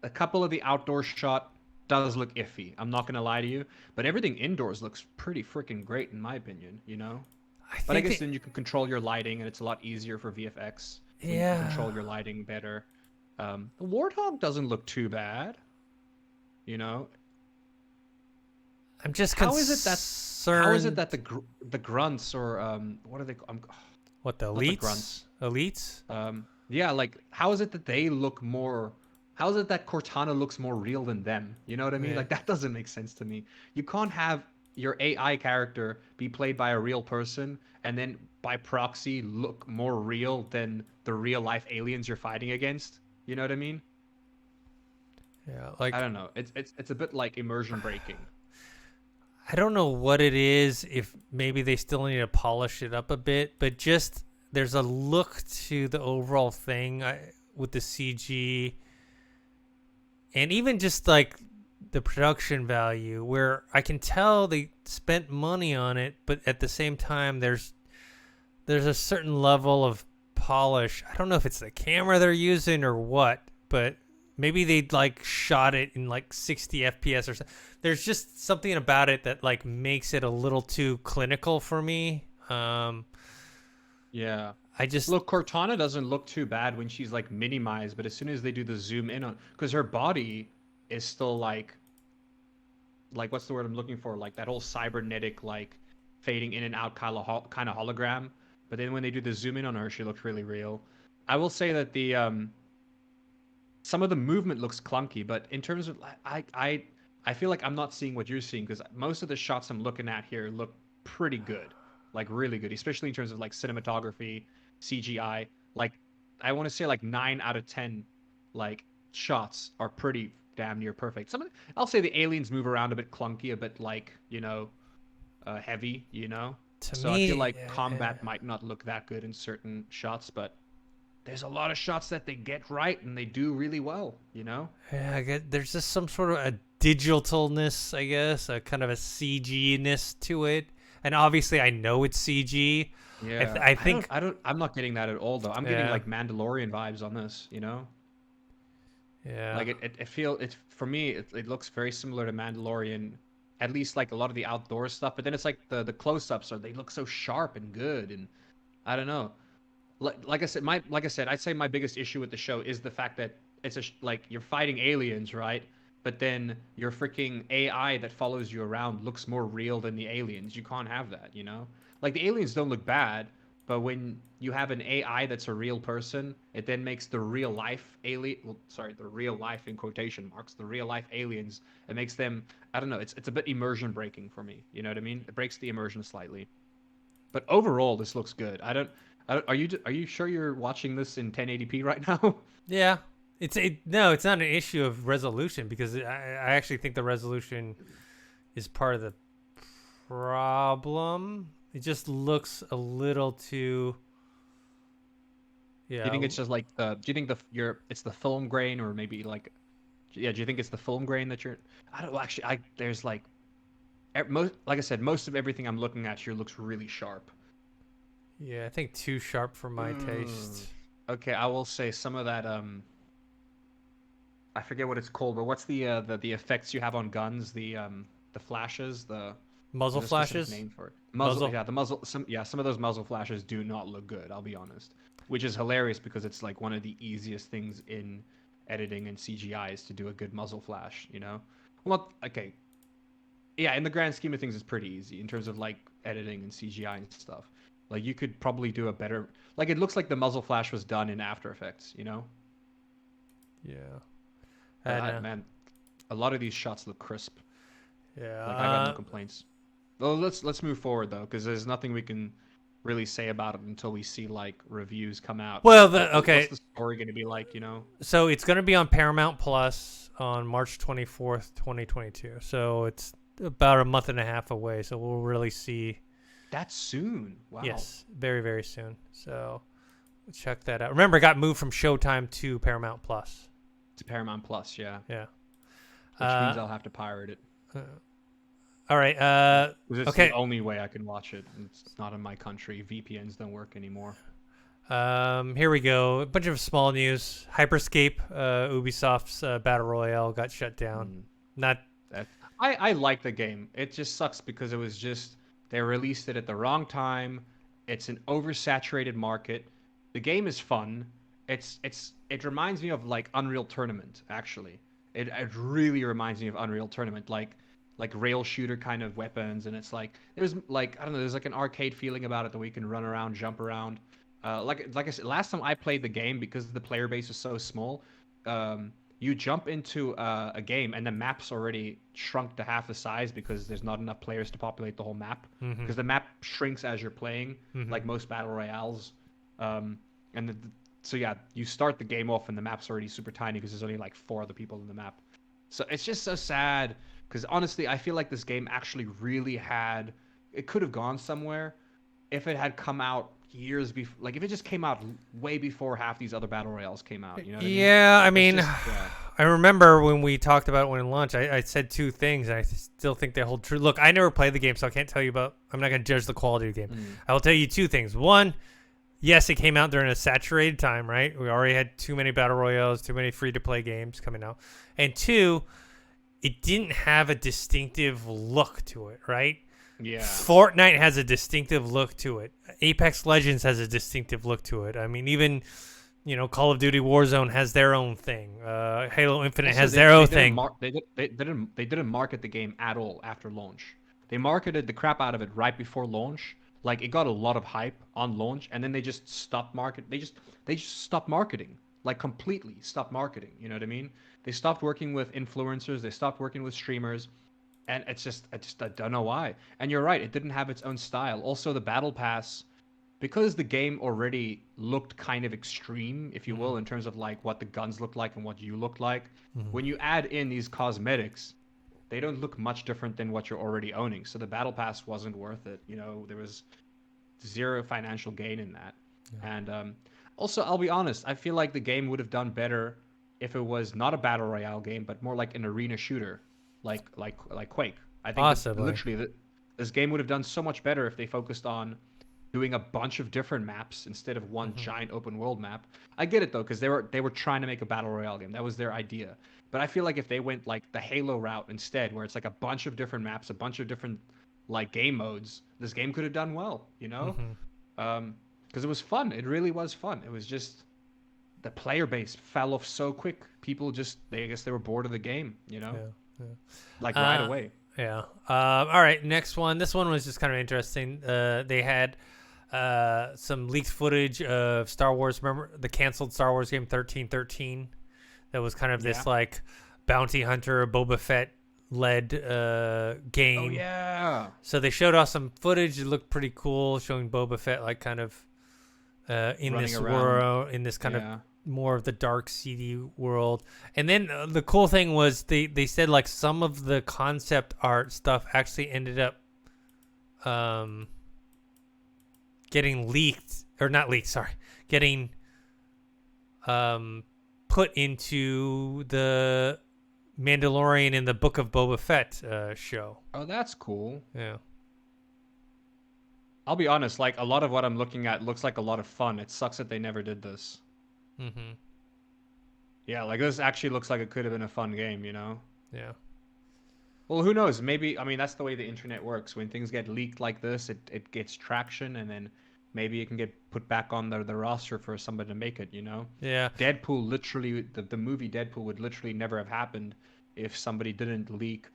A couple of the outdoor shot does look iffy. I'm not gonna lie to you, but everything indoors looks pretty freaking great in my opinion. You know. I But I think guess then you can control your lighting, and it's a lot easier for VFX when you can yeah. control your lighting better. The Warthog doesn't look too bad. You know, I'm just how is it that concerned. the grunts or what are they? What the Not the elites? grunts. Elites? Yeah, like how is it that they look more? How is it that Cortana looks more real than them? You know what I mean? Yeah. Like that doesn't make sense to me. You can't have your AI character be played by a real person and then by proxy look more real than the real life aliens you're fighting against. You know what I mean? Yeah. I Like don't know. It's a bit like immersion breaking. I don't know what it is. If maybe they still need to polish it up a bit, but just there's a look to the overall thing with the CG, and even just like the production value, where I can tell they spent money on it, but at the same time, there's a certain level of polish. I don't know if it's the camera they're using or what, but maybe they like shot it in like 60 FPS or something. There's just something about it that like makes it a little too clinical for me. Yeah. I just Look, Cortana doesn't look too bad when she's like minimized, but as soon as they do the zoom in on, because her body is still like what's the word I'm looking for? Like that whole cybernetic like fading in and out kind of hologram. But then when they do the zoom in on her, she looks really real. I will say that the some of the movement looks clunky, but in terms of I feel like I'm not seeing what you're seeing because most of the shots I'm looking at here look pretty good. like really good, especially in terms of like cinematography, CGI. Like I want to say like 9 out of 10 like shots are pretty damn near perfect. I'll say the aliens move around a bit clunky, a bit like heavy, To So I feel me, like combat might not look that good in certain shots, but there's a lot of shots that they get right and they do really well. yeah, I get, there's just some sort of a digitalness, I guess, a kind of a CG-ness to it. And obviously, I know it's CG. Yeah, I think, I'm not getting that at all though. I'm getting yeah, like Mandalorian vibes on this. yeah. Like it for me it looks very similar to Mandalorian, at least like a lot of the outdoor stuff. But then it's like the close-ups they look so sharp and good, and I don't know. Like I said, I'd say my biggest issue with the show is the fact that like you're fighting aliens, right? But then your freaking AI that follows you around looks more real than the aliens. You can't have that. Like the aliens don't look bad, but when you have an AI that's a real person, it then makes the real life alien, well, sorry, the real life in quotation marks, the real life aliens, it makes them, I don't know, it's a bit immersion breaking for me. You know what I mean? It breaks the immersion slightly. But overall, this looks good. Are you sure you're watching this in 1080p right now? Yeah. No, it's not an issue of resolution because I actually think the resolution is part of the problem. It just looks a little too. Do you Yeah. think it's just like do you think it's the film grain, or maybe like, yeah, do you think it's the film grain that you're? I don't actually. There's like most, like I said, most of everything I'm looking at here looks really sharp. Yeah, I think too sharp for my Mm. taste. Okay, I will say some of that. I forget what it's called, but what's the effects you have on guns? The flashes. Muzzle There's a specific flashes. name for it. Muzzle. Yeah, the muzzle. Some of those muzzle flashes do not look good. I'll be honest, which is hilarious because it's like one of the easiest things in editing and CGI is to do a good muzzle flash. Well, okay, yeah, in the grand scheme of things, it's pretty easy in terms of like editing and CGI and stuff. Like you could probably do a better. Like it looks like the muzzle flash was done in After Effects. Yeah. But And man, a lot of these shots look crisp. yeah. Like I got no complaints. Well, let's move forward though, because there's nothing we can really say about it until we see like reviews come out. Well, What's okay. the story going to be like? So it's going to be on Paramount Plus on March 24th, 2022. So it's about a month and a half away. So we'll really see. That's soon. Wow. Yes, very, very soon. So check that out. Remember, it got moved from Showtime to Paramount Plus. To Paramount Plus, yeah. Yeah. Which means I'll have to pirate it. All right. 'Cause it's Okay. the only way I can watch it. It's not in my country. VPNs don't work anymore. Here we go. A bunch of small news. Hyperscape, Ubisoft's Battle Royale got shut down. Not. I like the game. It just sucks because it was just they released it at the wrong time. It's an oversaturated market. The game is fun. It reminds me of like Unreal Tournament actually. It really reminds me of Unreal Tournament, like rail shooter kind of weapons, and it's like there's like I don't know, there's like an arcade feeling about it that we can run around, jump around. Like I said, last time I played the game, because the player base is so small, you jump into a game and the map's already shrunk to half the size because there's not enough players to populate the whole map. Because the map shrinks as you're playing, like most battle royales. So yeah, you start the game off and the map's already super tiny because there's only like 4 other people in the map. So it's just so sad because honestly, I feel like this game actually really it could have gone somewhere if it had come out years before. Like if it just came out way before half these other battle royales came out. You know what I mean? Yeah, I mean, Yeah. I remember when we talked about it when it launched, I said 2 things, and I still think they hold true. Look, I never played the game, so I can't tell you about. I'm not going to judge the quality of the game. I will tell you 2 things. One, yes, it came out during a saturated time, right? We already had too many battle royales, too many free-to-play games coming out. And 2, it didn't have a distinctive look to it, right? Yeah. Fortnite has a distinctive look to it. Apex Legends has a distinctive look to it. I mean, even Call of Duty Warzone has their own thing. Halo Infinite has their own thing. They didn't market the game at all after launch. They marketed the crap out of it right before launch. Like it got a lot of hype on launch, and then they just stopped They just stopped marketing, like completely stopped marketing. You know what I mean? They stopped working with influencers. They stopped working with streamers. And I don't know why. And you're right, it didn't have its own style. Also, the battle pass, because the game already looked kind of extreme, if you will, in terms of like what the guns looked like and what you looked like. When you add in these cosmetics, they don't look much different than what you're already owning. So the battle pass wasn't worth it. You know, there was zero financial gain in that. Yeah. And also, I'll be honest, I feel like the game would have done better if it was not a battle royale game, but more like an arena shooter, like Quake. I think Possibly. literally this game would have done so much better if they focused on doing a bunch of different maps instead of one giant open world map. I get it though, because they were trying to make a battle royale game. That was their idea. But I feel like if they went like the Halo route instead, where it's like a bunch of different maps, a bunch of different like game modes, this game could have done well, you know? Because it was fun. It really was fun. It was just the player base fell off so quick. People just I guess they were bored of the game, you know? Yeah. Like right away. Yeah. All right. Next one. This one was just kind of interesting. They had some leaked footage of Star Wars. Remember the canceled Star Wars game 1313? That was kind of this like bounty hunter Boba Fett led game. Oh yeah. So they showed off some footage. It looked pretty cool, showing Boba Fett like kind of in Running this around. world, in this kind of more of the dark, seedy world. And then the cool thing was they said like some of the concept art stuff actually ended up getting leaked, or not leaked, sorry, getting put into the Mandalorian and the Book of Boba Fett show. Oh, that's cool. Yeah. I'll be honest, like a lot of what I'm looking at looks like a lot of fun. It sucks that they never did this. Mm-hmm. Yeah, like this actually looks like it could have been a fun game, you know? Yeah. Well, who knows? Maybe, I mean, that's the way the internet works. When things get leaked like this, it gets traction, and then maybe it can get put back on the roster for somebody to make it, you know? Yeah. Deadpool literally, the movie Deadpool would literally never have happened if somebody didn't leak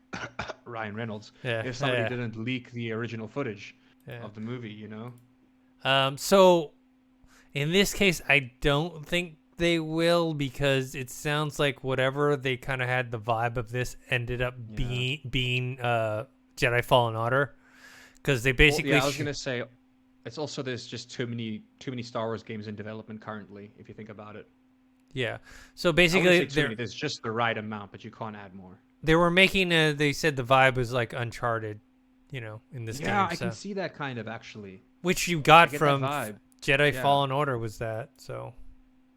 Ryan Reynolds. Yeah. If somebody didn't leak the original footage of the movie, you know? So in this case, I don't think they will, because it sounds like whatever they kind of had the vibe of this ended up being Jedi Fallen Order, because they basically. Well, yeah, I was gonna say, it's also there's just too many Star Wars games in development currently, if you think about it. Yeah. So basically, there's just the right amount, but you can't add more. They were making they said the vibe was like Uncharted, you know, in this game. Yeah, I can see that kind of actually. Which you got get from that vibe. Jedi Fallen Order was that, so.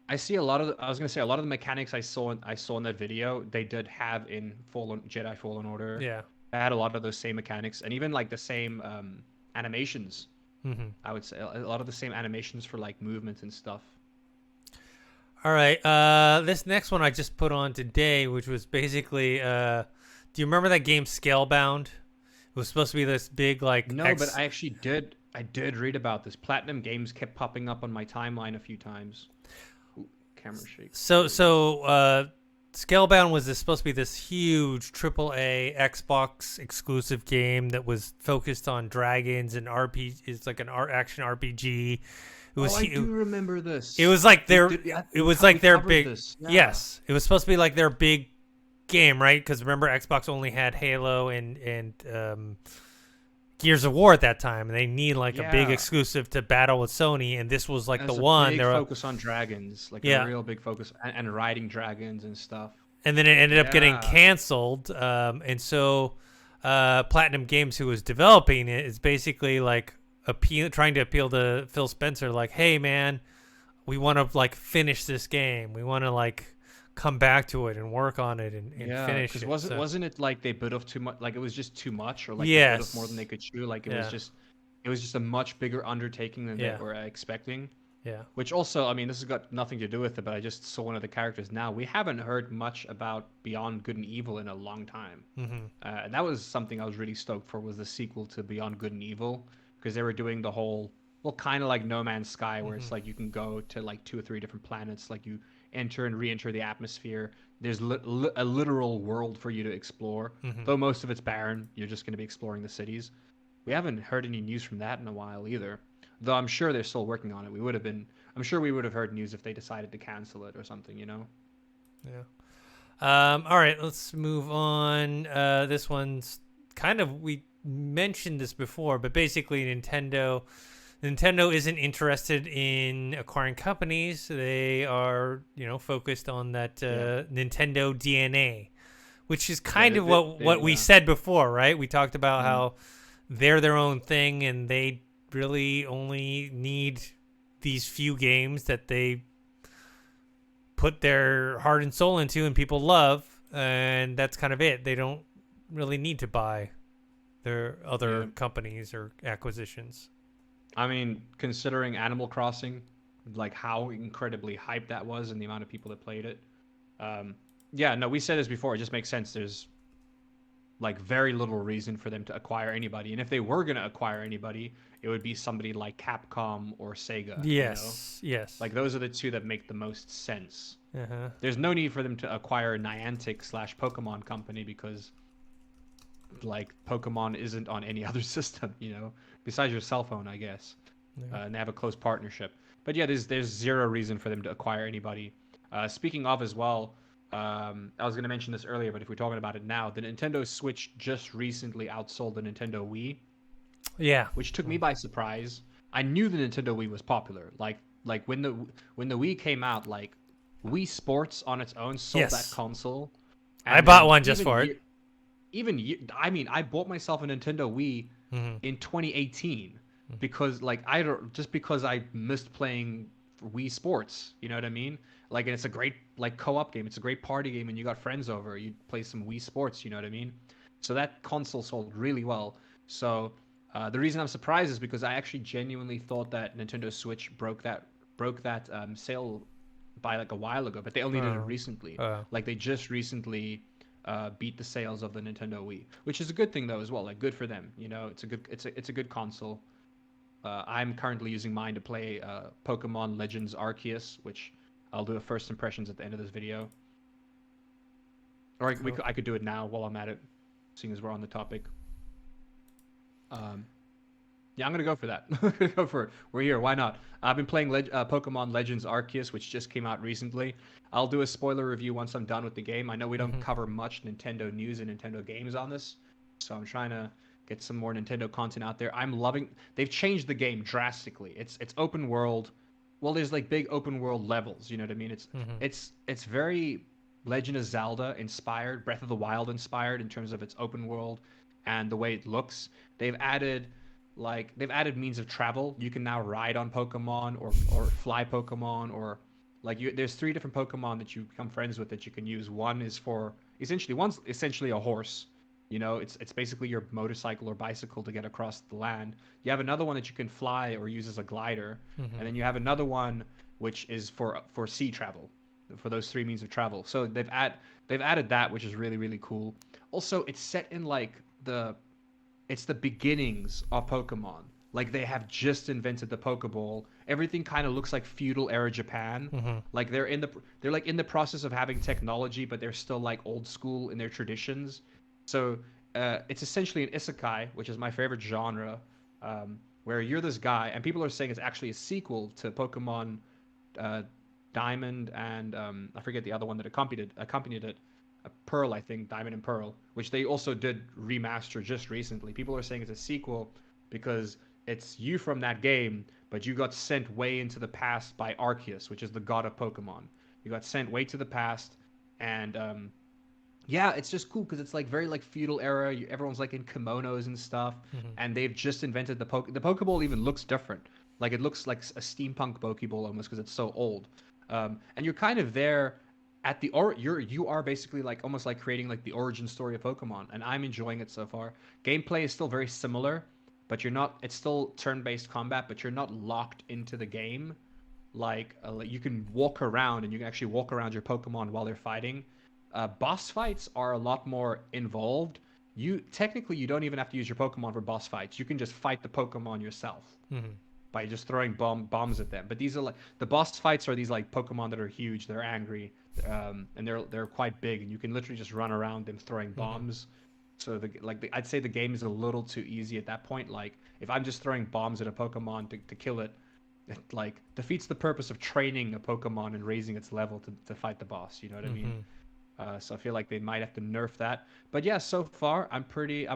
I see a lot of I was gonna say a lot of the mechanics I saw in that video, they did have in Jedi Fallen Order. Yeah. They had a lot of those same mechanics, and even like the same animations. Mm-hmm. I would say a lot of the same animations for like movements and stuff. All right. This next one I just put on today, which was basically, do you remember that game Scalebound? It was supposed to be this big like. No, but I actually did. I did read about this. Platinum Games kept popping up on my timeline a few times. Ooh, camera shake. So Scalebound was supposed to be this huge AAA Xbox exclusive game that was focused on dragons and RPG. It's like an action RPG. It was, I do remember this. It was like their. It was like their big. Yeah. Yes, it was supposed to be like their big game, right? Because remember, Xbox only had Halo and Gears of War at that time, and they need like a big exclusive to battle with Sony, and this was like the one. Big focus on dragons, like a real big focus, and riding dragons and stuff. And then it ended up getting canceled, and so Platinum Games, who was developing it, is basically like trying to appeal to Phil Spencer, like, hey man, we want to like finish this game, we want to like come back to it and work on it and finish it. Because wasn't it like they bit off too much? Like it was just too much, or like yes. they bit off more than they could chew. Like it was just a much bigger undertaking than they were expecting. Yeah. Which also, I mean, this has got nothing to do with it, but I just saw one of the characters now. We haven't heard much about Beyond Good and Evil in a long time. Mm-hmm. And that was something I was really stoked for, was the sequel to Beyond Good and Evil, because they were doing the whole, well, kind of like No Man's Sky, where it's like you can go to like 2 or 3 different planets, like you enter and re-enter the atmosphere. There's a literal world for you to explore, though most of it's barren. You're just going to be exploring the cities. We haven't heard any news from that in a while either. Though I'm sure they're still working on it. I'm sure we would have heard news if they decided to cancel it or something, you know? Yeah. All right, let's move on. This one's kind of we mentioned this before, but basically Nintendo isn't interested in acquiring companies. They are, focused on that Nintendo DNA, which is kind of what we said before, right? We talked about how they're their own thing and they really only need these few games that they put their heart and soul into and people love, and that's kind of it. They don't really need to buy their other companies or acquisitions. I mean, considering Animal Crossing, like how incredibly hyped that was and the amount of people that played it. We said this before. It just makes sense. There's like very little reason for them to acquire anybody. And if they were going to acquire anybody, it would be somebody like Capcom or Sega. Yes, yes. Like those are the two that make the most sense. Uh-huh. There's no need for them to acquire Niantic/Pokemon Company because like Pokemon isn't on any other system, besides your cell phone, I guess. Yeah. And they have a close partnership. But yeah, there's zero reason for them to acquire anybody. Speaking of as well, I was going to mention this earlier, but if we're talking about it now, the Nintendo Switch just recently outsold the Nintendo Wii. Yeah. Which took me by surprise. I knew the Nintendo Wii was popular. Like when the Wii came out, like Wii Sports on its own sold that console. I bought one just for it. I bought myself a Nintendo Wii in 2018 because because I missed playing Wii Sports. You know what I mean? Like, and it's a great co-op game. It's a great party game, and you got friends over. You play some Wii Sports. You know what I mean? So that console sold really well. So the reason I'm surprised is because I actually genuinely thought that Nintendo Switch broke that sale by like a while ago, but they only did it recently. Like they just recently beat the sales of the Nintendo Wii, which is a good thing though as well. Like good for them. It's a good console. I'm currently using mine to play Pokemon Legends Arceus, which I'll do a first impressions at the end of this video. Or I could do it now while I'm at it, seeing as we're on the topic. I'm gonna go for that. I'm gonna go for it. We're here. Why not? I've been playing Pokemon Legends Arceus, which just came out recently. I'll do a spoiler review once I'm done with the game. I know we don't cover much Nintendo news and Nintendo games on this, so I'm trying to get some more Nintendo content out there. I'm loving. They've changed the game drastically. It's open world. Well, there's like big open world levels. You know what I mean? It's very Legend of Zelda inspired, Breath of the Wild inspired in terms of its open world and the way it looks. They've added means of travel. You can now ride on Pokemon or fly Pokemon, or there's 3 different Pokemon that you become friends with that you can use. One's essentially a horse. It's basically your motorcycle or bicycle to get across the land. You have another one that you can fly or use as a glider, and then you have another one which is for sea travel, for those 3 means of travel. So they've added that, which is really, really cool. Also, it's set in it's the beginnings of Pokemon. Like they have just invented the Pokeball. Everything kind of looks like feudal era Japan. Like they're in the process of having technology, but they're still like old school in their traditions. So it's essentially an isekai, which is my favorite genre, where you're this guy, and people are saying it's actually a sequel to Pokemon Diamond and I forget the other one that accompanied it. Pearl, I think, Diamond and Pearl, which they also did remaster just recently. People are saying it's a sequel because it's you from that game, but you got sent way into the past by Arceus, which is the god of Pokemon. You got sent way to the past, and it's just cool because it's like very like feudal era. Everyone's like in kimonos and stuff, and they've just invented the Pokeball. Even looks different. Like it looks like a steampunk Pokeball almost because it's so old. And you're kind of there at you are basically like almost like creating like the origin story of Pokemon, and I'm enjoying it so far. Gameplay is still very similar, but it's still turn-based combat, but you're not locked into the game. Like you can walk around, and you can actually walk around your Pokemon while they're fighting. Boss fights are a lot more involved. You don't even have to use your Pokemon for boss fights. You can just fight the Pokemon yourself. By just throwing bombs at them. But these are like the boss fights are these like Pokemon that are huge, they're angry, and they're quite big, and you can literally just run around them throwing bombs. So I'd say the game is a little too easy at that point. Like if I'm just throwing bombs at a Pokemon to kill it, it like defeats the purpose of training a Pokemon and raising its level to fight the boss. You know what I mean? So I feel like they might have to nerf that. But yeah, so far I'm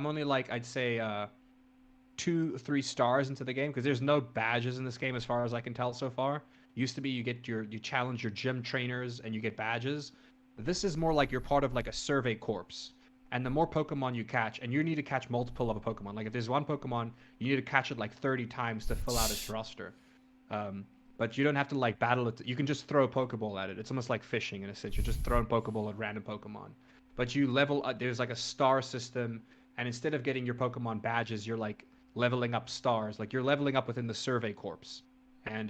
only like I'd say 2, 3 stars into the game because there's no badges in this game as far as I can tell so far. Used to be you challenge your gym trainers and you get badges. This is more like you're part of like a survey corps. And the more Pokemon you catch, and you need to catch multiple of a Pokemon. Like if there's one Pokemon, you need to catch it like 30 times to fill out its roster. But you don't have to like battle it. You can just throw a Pokeball at it. It's almost like fishing in a sense. You're just throwing Pokeball at random Pokemon. But you level up. There's like a star system, and instead of getting your Pokemon badges, you're like leveling up stars. Like you're leveling up within the Survey Corps. And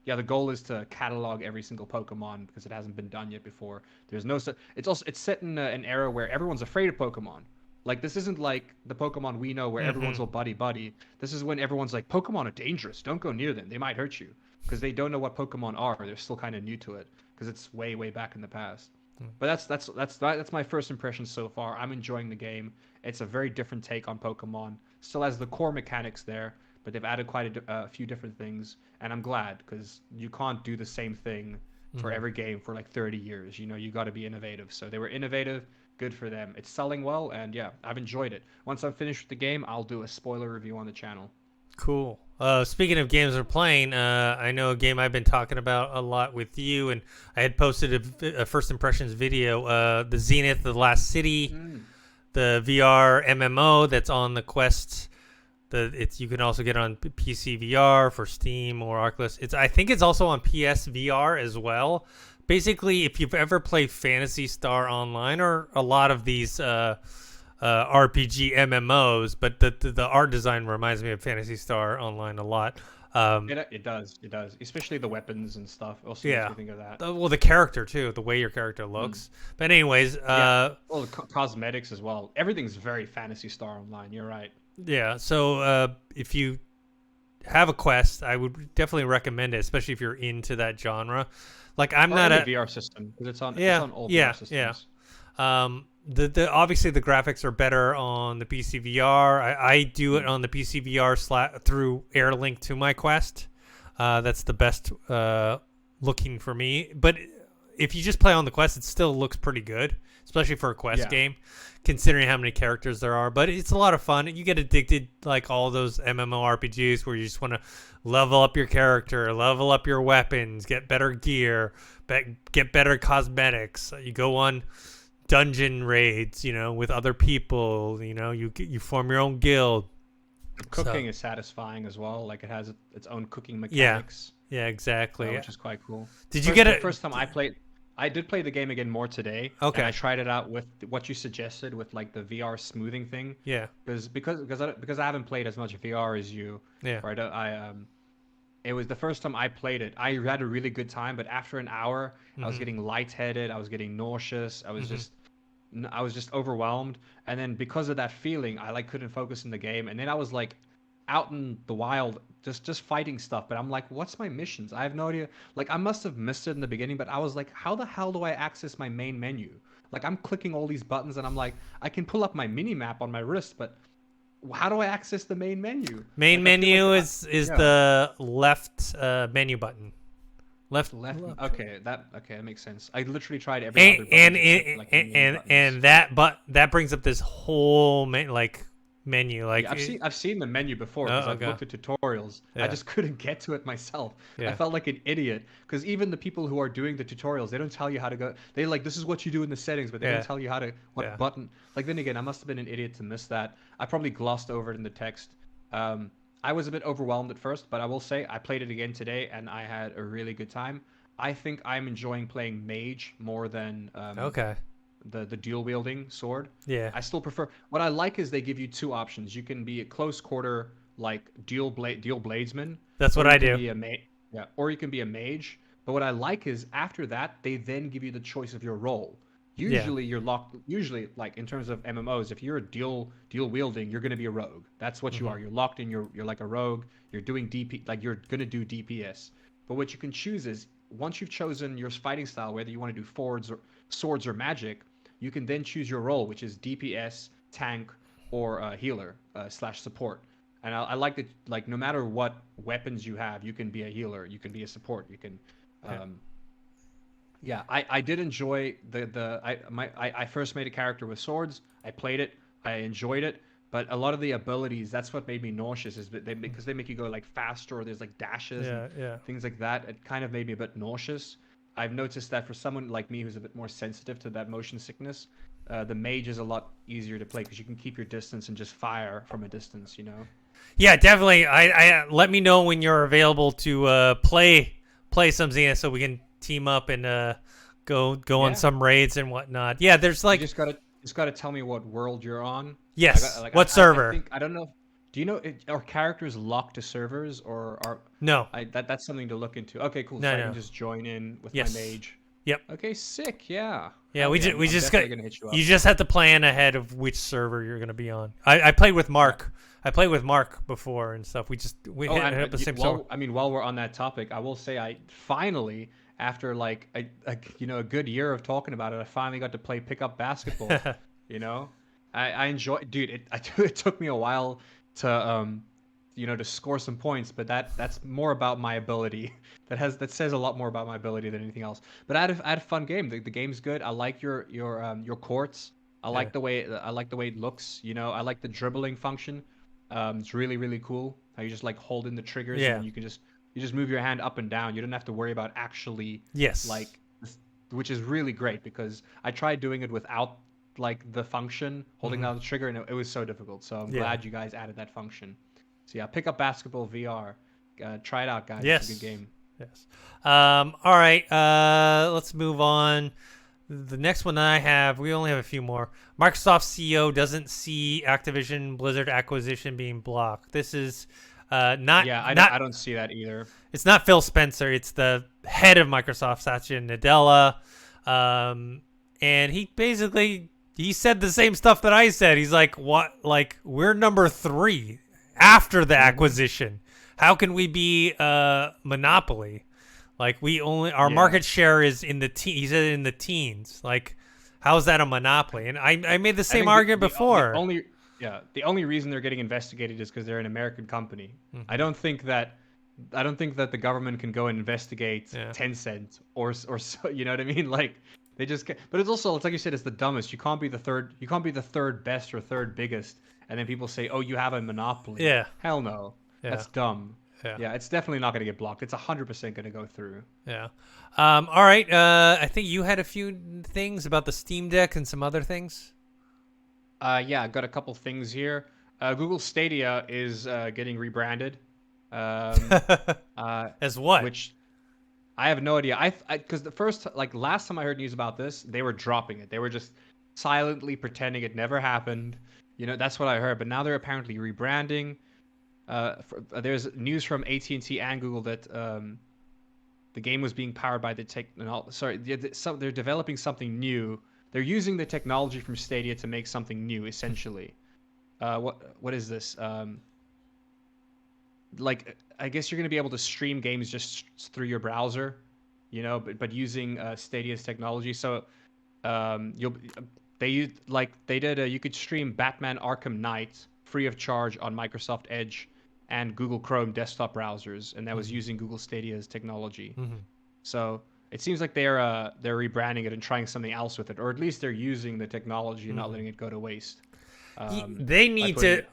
yeah, the goal is to catalog every single Pokemon because it hasn't been done yet before. There's no. It's set in an era where everyone's afraid of Pokemon. Like this isn't like the Pokemon we know where everyone's all buddy buddy. This is when everyone's like, Pokemon are dangerous. Don't go near them. They might hurt you because they don't know what Pokemon are. They're still kind of new to it because it's way back in the past. But that's my first impression so far. I'm enjoying the game. It's a very different take on Pokemon. Still has the core mechanics there, but they've added quite a few different things, and I'm glad because you can't do the same thing for every game for like 30 years. You know, you got to be innovative. So they were innovative. Good for them. It's selling well, and yeah, I've enjoyed it. Once I'm finished with the game, I'll do a spoiler review on the channel. Cool. Speaking of games we're playing, I know a game I've been talking about a lot with you, and I had posted a first impressions video. The Zenith, the Last City, the VR MMO that's on the Quest. You can also get on PC VR for Steam or Oculus. I think it's also on PS VR as well. Basically, if you've ever played Phantasy Star Online or a lot of these RPG MMOs, but the art design reminds me of Phantasy Star Online a lot. It does, especially the weapons and stuff. Also Yeah. makes me think of that. Well, the character too, the way your character looks. But anyways, Yeah. Well, the cosmetics as well. Everything's very Phantasy Star Online. You're right. yeah. So if you have a Quest, I would definitely recommend it, especially if you're into that genre. Like I'm not a VR system because it's on all yeah, VR systems. The obviously the graphics are better on the PC VR. I do it on the PC VR through AirLink to my Quest. That's the best looking for me. But if you just play on the Quest, it still looks pretty good, especially for a Quest game, considering how many characters there are. But it's a lot of fun. You get addicted like all those MMORPGs where you just want to level up your character, level up your weapons, get better gear, get better cosmetics. You go on dungeon raids, with other people. You form your own guild. Cooking is satisfying as well. Like it has its own cooking mechanics. Yeah, exactly. Which is quite cool. Did you get it? The first time I did play the game again more today. Okay. And I tried it out with what you suggested with like the VR smoothing thing. Yeah. Because I haven't played as much VR as you. Yeah. Right. It was the first time I played it. I had a really good time, but after an hour, I was getting lightheaded. I was getting nauseous. I was just overwhelmed. And then because of that feeling, I like couldn't focus in the game. And then I was like out in the wild, just fighting stuff. But I'm like, what's my missions? I have no idea. Like I must have missed it in the beginning, but I was like, how the hell do I access my main menu? Like I'm clicking all these buttons and I'm like, I can pull up my mini map on my wrist, but how do I access the main menu? Main menu is the left menu button. Left. Okay, that makes sense. I literally tried every other button. And that brings up this whole menu. Like I've seen the menu before because I've looked at tutorials. Yeah. I just couldn't get to it myself. Yeah. I felt like an idiot because even the people who are doing the tutorials, they don't tell you how to go. They like this is what you do in the settings, but they don't tell you what button. Like then again, I must have been an idiot to miss that. I probably glossed over it in the text. I was a bit overwhelmed at first, but I will say I played it again today and I had a really good time. I think I'm enjoying playing mage more than the dual wielding sword. Yeah. I still prefer. What I like is they give you two options. You can be a close quarter like dual bladesman. That's what I do. Or you can be a mage. But what I like is after that they then give you the choice of your role. Usually you're locked. Usually, like in terms of MMOs, if you're a dual wielding, you're gonna be a rogue. That's what you are. You're locked in. You're like a rogue. You're doing DP. Like you're gonna do DPS. But what you can choose is once you've chosen your fighting style, whether you want to do swords or magic, you can then choose your role, which is DPS, tank, or healer / support. And I like that. Like no matter what weapons you have, you can be a healer. You can be a support. You can. Yeah, I did enjoy I first made a character with swords. I played it. I enjoyed it. But a lot of the abilities, that's what made me nauseous, is that because they make you go like faster, or there's like dashes and Yeah. things like that. It kind of made me a bit nauseous. I've noticed that for someone like me who's a bit more sensitive to that motion sickness, the mage is a lot easier to play because you can keep your distance and just fire from a distance. You know. Yeah, definitely. I let me know when you're available to play some Xena so we can team up and go on some raids and whatnot. Yeah, there's like you just gotta tell me what world you're on. yes, what server? I don't know. Do you know are characters locked to servers, or are No. that's something to look into. Okay, cool. No, So I no. can just join in with Yes. my mage. Yep. Okay, sick. Yeah. Yeah, Hell we yeah, we I'm just got definitely gonna hit you up. you just have to plan ahead of which server you're gonna be on. I played with Mark. I played with Mark before and stuff. We hit up the same server. I mean, while we're on that topic, I will say I finally, after like a good year of talking about it, I finally got to play pickup basketball. You know, I enjoy, dude. It took me a while to to score some points, but that's more about my ability. That says a lot more about my ability than anything else. But I had a fun game. The game's good. I like your courts. I like the way it looks. You know, I like the dribbling function. It's really, really cool how you just like hold in the triggers and you just move your hand up and down. You don't have to worry about actually which is really great because I tried doing it without like the function holding down the trigger, and it was so difficult. So I'm glad you guys added that function. So yeah, pick up basketball VR. Try it out, guys. Yes. It's a good game. Yes. All right. Let's move on. The next one I have, we only have a few more. Microsoft CEO doesn't see Activision Blizzard acquisition being blocked. This is not. Yeah, I don't see that either. It's not Phil Spencer. It's the head of Microsoft, Satya Nadella, and he said the same stuff that I said. He's like, "What? Like we're number 3 after the acquisition. How can we be monopoly? Like our market share is in the he said in the teens. Like, how is that a monopoly?" And I made the same argument before. The only reason they're getting investigated is because they're an American company. I don't think that the government can go and investigate Tencent or so. You know what I mean? Like they just can't. But it's like you said, it's the dumbest. You can't be the third. You can't be the third best or third biggest, and then people say, "Oh, you have a monopoly." Yeah. Hell no. Yeah. That's dumb. Yeah. It's definitely not going to get blocked. It's 100% going to go through. Yeah. All right. I think you had a few things about the Steam Deck and some other things. Yeah, I got a couple things here. Google Stadia is getting rebranded. As what? Which I have no idea. Because the first, like last time I heard news about this, they were dropping it. They were just silently pretending it never happened. You know, that's what I heard. But now they're apparently rebranding. There's news from AT&T and Google that the game was being powered by the they're developing something new. They're using the technology from Stadia to make something new, essentially. What is this? Like, I guess you're going to be able to stream games just through your browser, you know, but using Stadia's technology. So you could stream Batman Arkham Knight free of charge on Microsoft Edge and Google Chrome desktop browsers, and that was using Google Stadia's technology. So it seems like they're rebranding it and trying something else with it, or at least they're using the technology and not letting it go to waste. They need to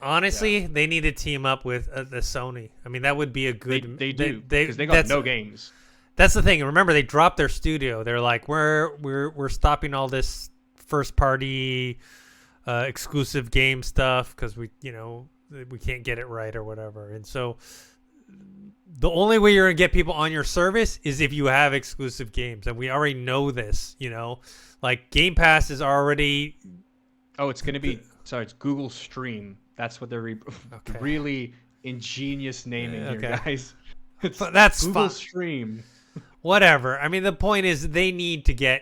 they need to team up with the Sony. I mean, that would be a good. They do because they got no games. That's the thing. Remember, they dropped their studio. They're like, we're stopping all this first party exclusive game stuff because we can't get it right or whatever. And so the only way you're gonna get people on your service is if you have exclusive games, and we already know this. You know, like Game Pass is already. Oh, it's gonna be. Sorry, it's Google Stream. That's what they're really ingenious naming here, guys. That's Google Stream. Whatever. I mean, the point is they need to get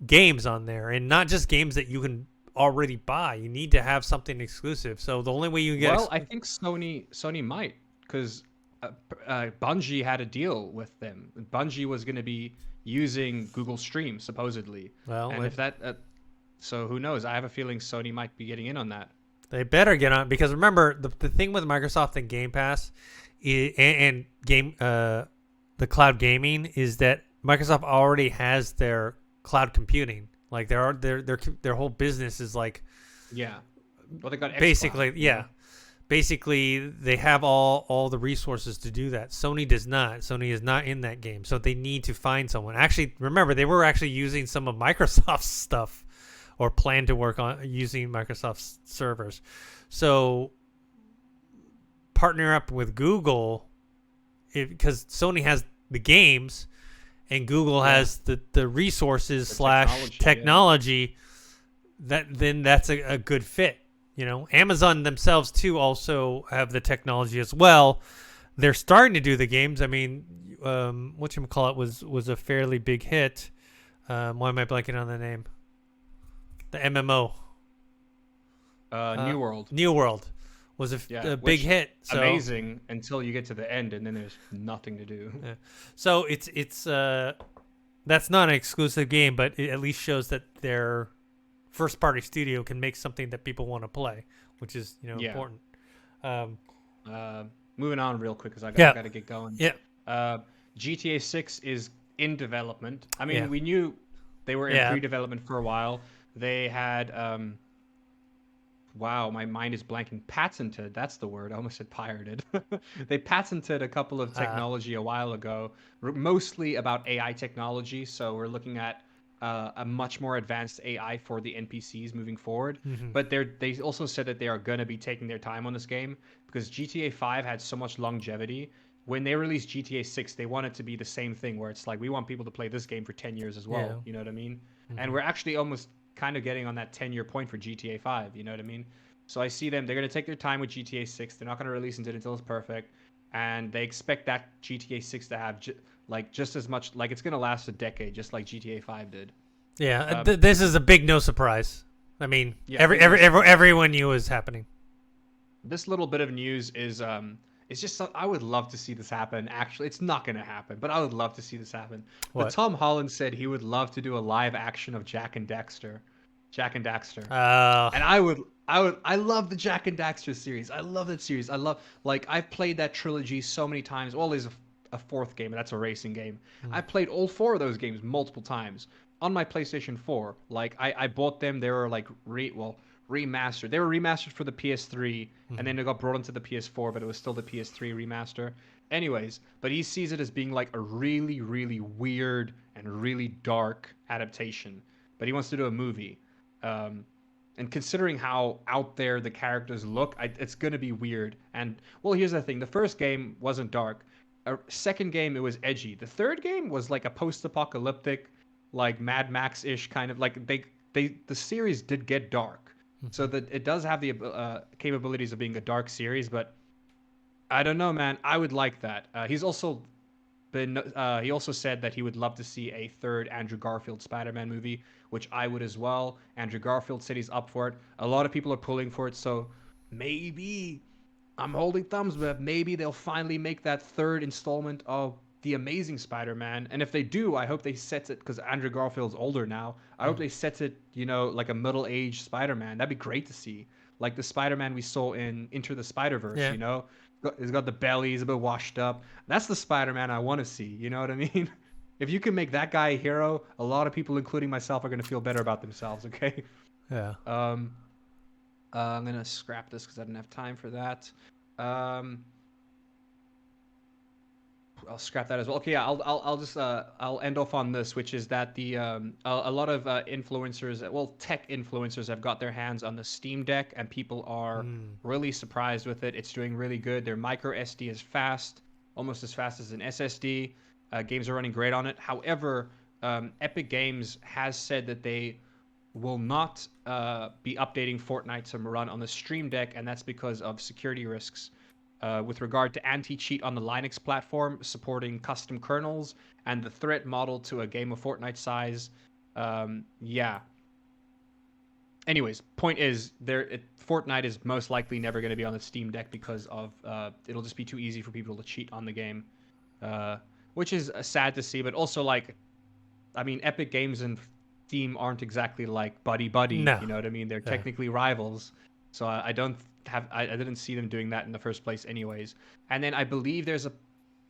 games on there, and not just games that you can already buy. You need to have something exclusive. So the only way you get I think Sony might, because Bungie had a deal with them. Bungie was going to be using Google Stream supposedly. Well, and if that so who knows? I have a feeling Sony might be getting in on that. They better get on, because remember the thing with Microsoft and Game Pass the cloud gaming is that Microsoft already has their cloud computing. Like their whole business is like Yeah. Well, they got basically xCloud, yeah. Basically, they have all the resources to do that. Sony does not. Sony is not in that game, so they need to find someone. Actually, remember they were actually using some of Microsoft's stuff, or plan to work on using Microsoft's servers. So partner up with Google, because Sony has the games, and Google has the resources / technology. That's a good fit. You know, Amazon themselves too also have the technology as well. They're starting to do the games. I mean, whatchamacallit was a fairly big hit. Why am I blanking on the name? The MMO. New World. New World was a big hit. So, amazing until you get to the end, and then there's nothing to do. Yeah. So it's that's not an exclusive game, but it at least shows that they're first party studio can make something that people want to play, which is important. Moving on real quick because I got to get going. Yeah. GTA 6 is in development. I mean, we knew they were in pre-development for a while. They had wow, my mind is blanking. Patented, that's the word. I almost said pirated. They patented a couple of technology a while ago, mostly about AI technology. So we're looking at a much more advanced AI for the NPCs moving forward. Mm-hmm. But they also said that they are going to be taking their time on this game because GTA 5 had so much longevity. When they released GTA 6, they want it to be the same thing where it's like, we want people to play this game for 10 years as well. Yeah. You know what I mean? Mm-hmm. And we're actually almost kind of getting on that 10-year point for GTA 5. You know what I mean? So I see they're going to take their time with GTA 6. They're not going to release it until it's perfect. And they expect that GTA 6 to have just as much, like it's going to last a decade, just like GTA 5 did. Yeah, this is a big no surprise. I mean, everyone knew it was happening. This little bit of news is it's just I would love to see this happen. Actually, it's not going to happen, but I would love to see this happen. What? But Tom Holland said he would love to do a live action of Jak and Daxter. And I love the Jak and Daxter series. I love that series. I've played that trilogy so many times. Well, there's a fourth game, and that's a racing game. I played all four of those games multiple times on my PlayStation 4. Like I bought them. They were like remastered. They were remastered for the PS3, and then they got brought into the PS4, but it was still the PS3 remaster. Anyways, but he sees it as being like a really, really weird and really dark adaptation. But he wants to do a movie. And considering how out there the characters look, it's going to be weird. And, well, here's the thing. The first game wasn't dark. Second game, it was edgy. The third game was like a post-apocalyptic, like Mad Max-ish kind of, like the series did get dark. So that it does have the capabilities of being a dark series, but I don't know, man. I would like that. He also said that he would love to see a third Andrew Garfield Spider-Man movie, which I would as well. Andrew Garfield said he's up for it. A lot of people are pulling for it, so maybe I'm holding thumbs, but maybe they'll finally make that third installment of The Amazing Spider-Man. And if they do, I hope they set it, because Andrew Garfield's older now, I hope they set it, like a middle-aged Spider-Man. That'd be great to see. Like the Spider-Man we saw in Into the Spider-Verse, He's got the belly, he's a bit washed up. That's the Spider-Man I want to see, you know what I mean? If you can make that guy a hero, a lot of people, including myself, are going to feel better about themselves, okay? Yeah. I'm going to scrap this because I didn't have time for that. I'll scrap that as well. Okay, yeah, I'll just I'll end off on this, which is that the a lot of influencers, well, tech influencers, have got their hands on the Steam Deck, and people are really surprised with it. It's doing really good. Their micro SD is fast, almost as fast as an SSD. Games are running great on it. However, Epic Games has said that they will not be updating Fortnite to run on the Stream Deck, and that's because of security risks. With regard to anti-cheat on the Linux platform, supporting custom kernels, and the threat model to a game of Fortnite size. Anyways, point is, Fortnite is most likely never going to be on the Steam Deck because of it'll just be too easy for people to cheat on the game, which is sad to see. But also, Epic Games and Steam aren't exactly like buddy-buddy. No. You know what I mean? They're technically rivals. So I didn't see them doing that in the first place anyways. And then I believe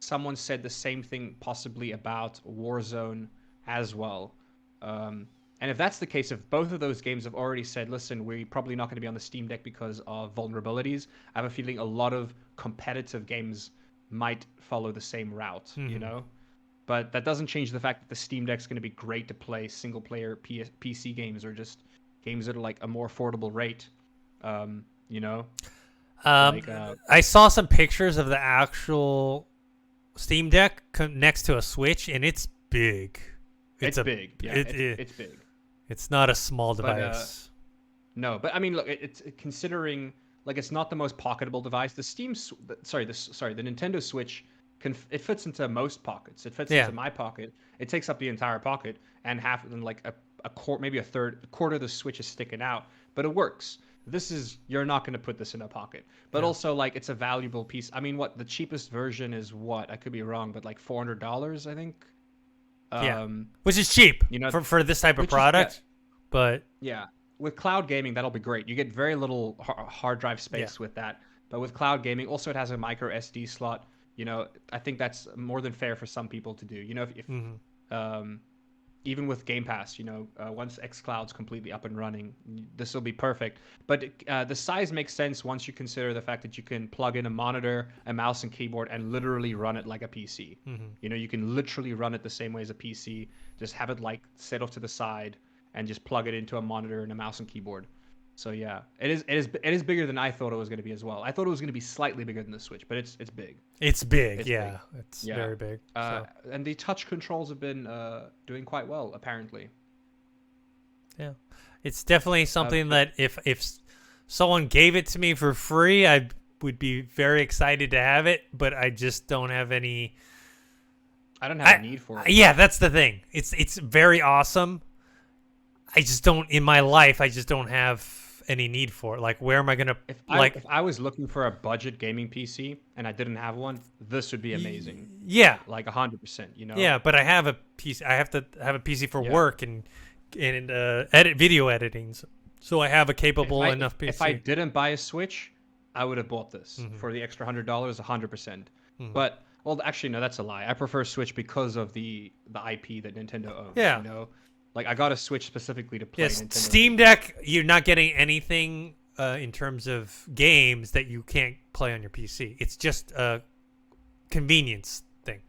someone said the same thing possibly about Warzone as well. And if that's the case, if both of those games have already said, listen, we're probably not going to be on the Steam Deck because of vulnerabilities, I have a feeling a lot of competitive games might follow the same route, you know? But that doesn't change the fact that the Steam Deck's going to be great to play single-player PC games or just games at like a more affordable rate, you know? I saw some pictures of the actual Steam Deck next to a Switch, and it's big. It's big. Yeah, it's big. It's not a small device. No, but I mean, look, it's considering like it's not the most pocketable device. The Nintendo Switch it fits into most pockets. It fits into my pocket. It takes up the entire pocket, and like maybe a quarter of the Switch is sticking out, but it works. You're not going to put this in a pocket, but also like it's a valuable piece. I mean, the cheapest version is what? I could be wrong, but like $400, I think. Which is cheap, you know, for this type of product. But with cloud gaming, that'll be great. You get very little hard drive space with that. But with cloud gaming, also it has a micro SD slot. You know, I think that's more than fair for some people to do. You know, if even with Game Pass, you know, once xCloud's completely up and running, this will be perfect. But the size makes sense once you consider the fact that you can plug in a monitor, a mouse and keyboard, and literally run it like a PC. You know, you can literally run it the same way as a PC. Just have it like set off to the side and just plug it into a monitor and a mouse and keyboard. So yeah, it is bigger than I thought it was going to be as well. I thought it was going to be slightly bigger than the Switch, but it's big. It's big, It's very big. And the touch controls have been doing quite well, apparently. Yeah, it's definitely something that if someone gave it to me for free, I would be very excited to have it. But I just don't have any. I don't have a need for it. Yeah, that's the thing. It's very awesome. I just don't in my life. I just don't have any need for it. Like, where am I gonna if I was looking for a budget gaming PC and I didn't have one, this would be amazing. Yeah, like 100%. You know. Yeah, but I have a PC. I have to have a PC for work and edit video editing. So I have a capable enough PC. If I didn't buy a Switch, I would have bought this for the extra $100, 100%. But actually, no, that's a lie. I prefer Switch because of the IP that Nintendo owns. Yeah. You know. Like, I got a Switch specifically to play Nintendo. Steam Deck, you're not getting anything in terms of games that you can't play on your PC. It's just a convenience thing.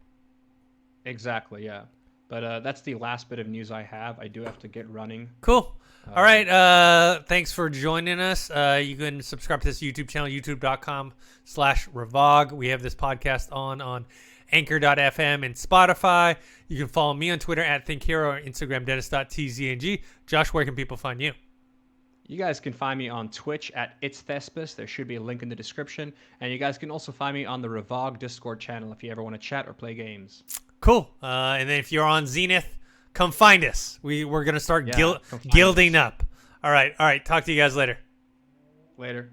Exactly, yeah. But that's the last bit of news I have. I do have to get running. Cool. All right. Thanks for joining us. You can subscribe to this YouTube channel, youtube.com/Revog. We have this podcast on Anchor.fm and Spotify. You can follow me on Twitter @ThinkHero or Instagram Dennis.tzng. Josh, where can people find you? You guys can find me on Twitch @It'sThespis. There should be a link in the description. And you guys can also find me on the Revog Discord channel if you ever want to chat or play games. Cool. And then if you're on Zenith, come find us. We're going to start gilding up. All right. Talk to you guys later. Later.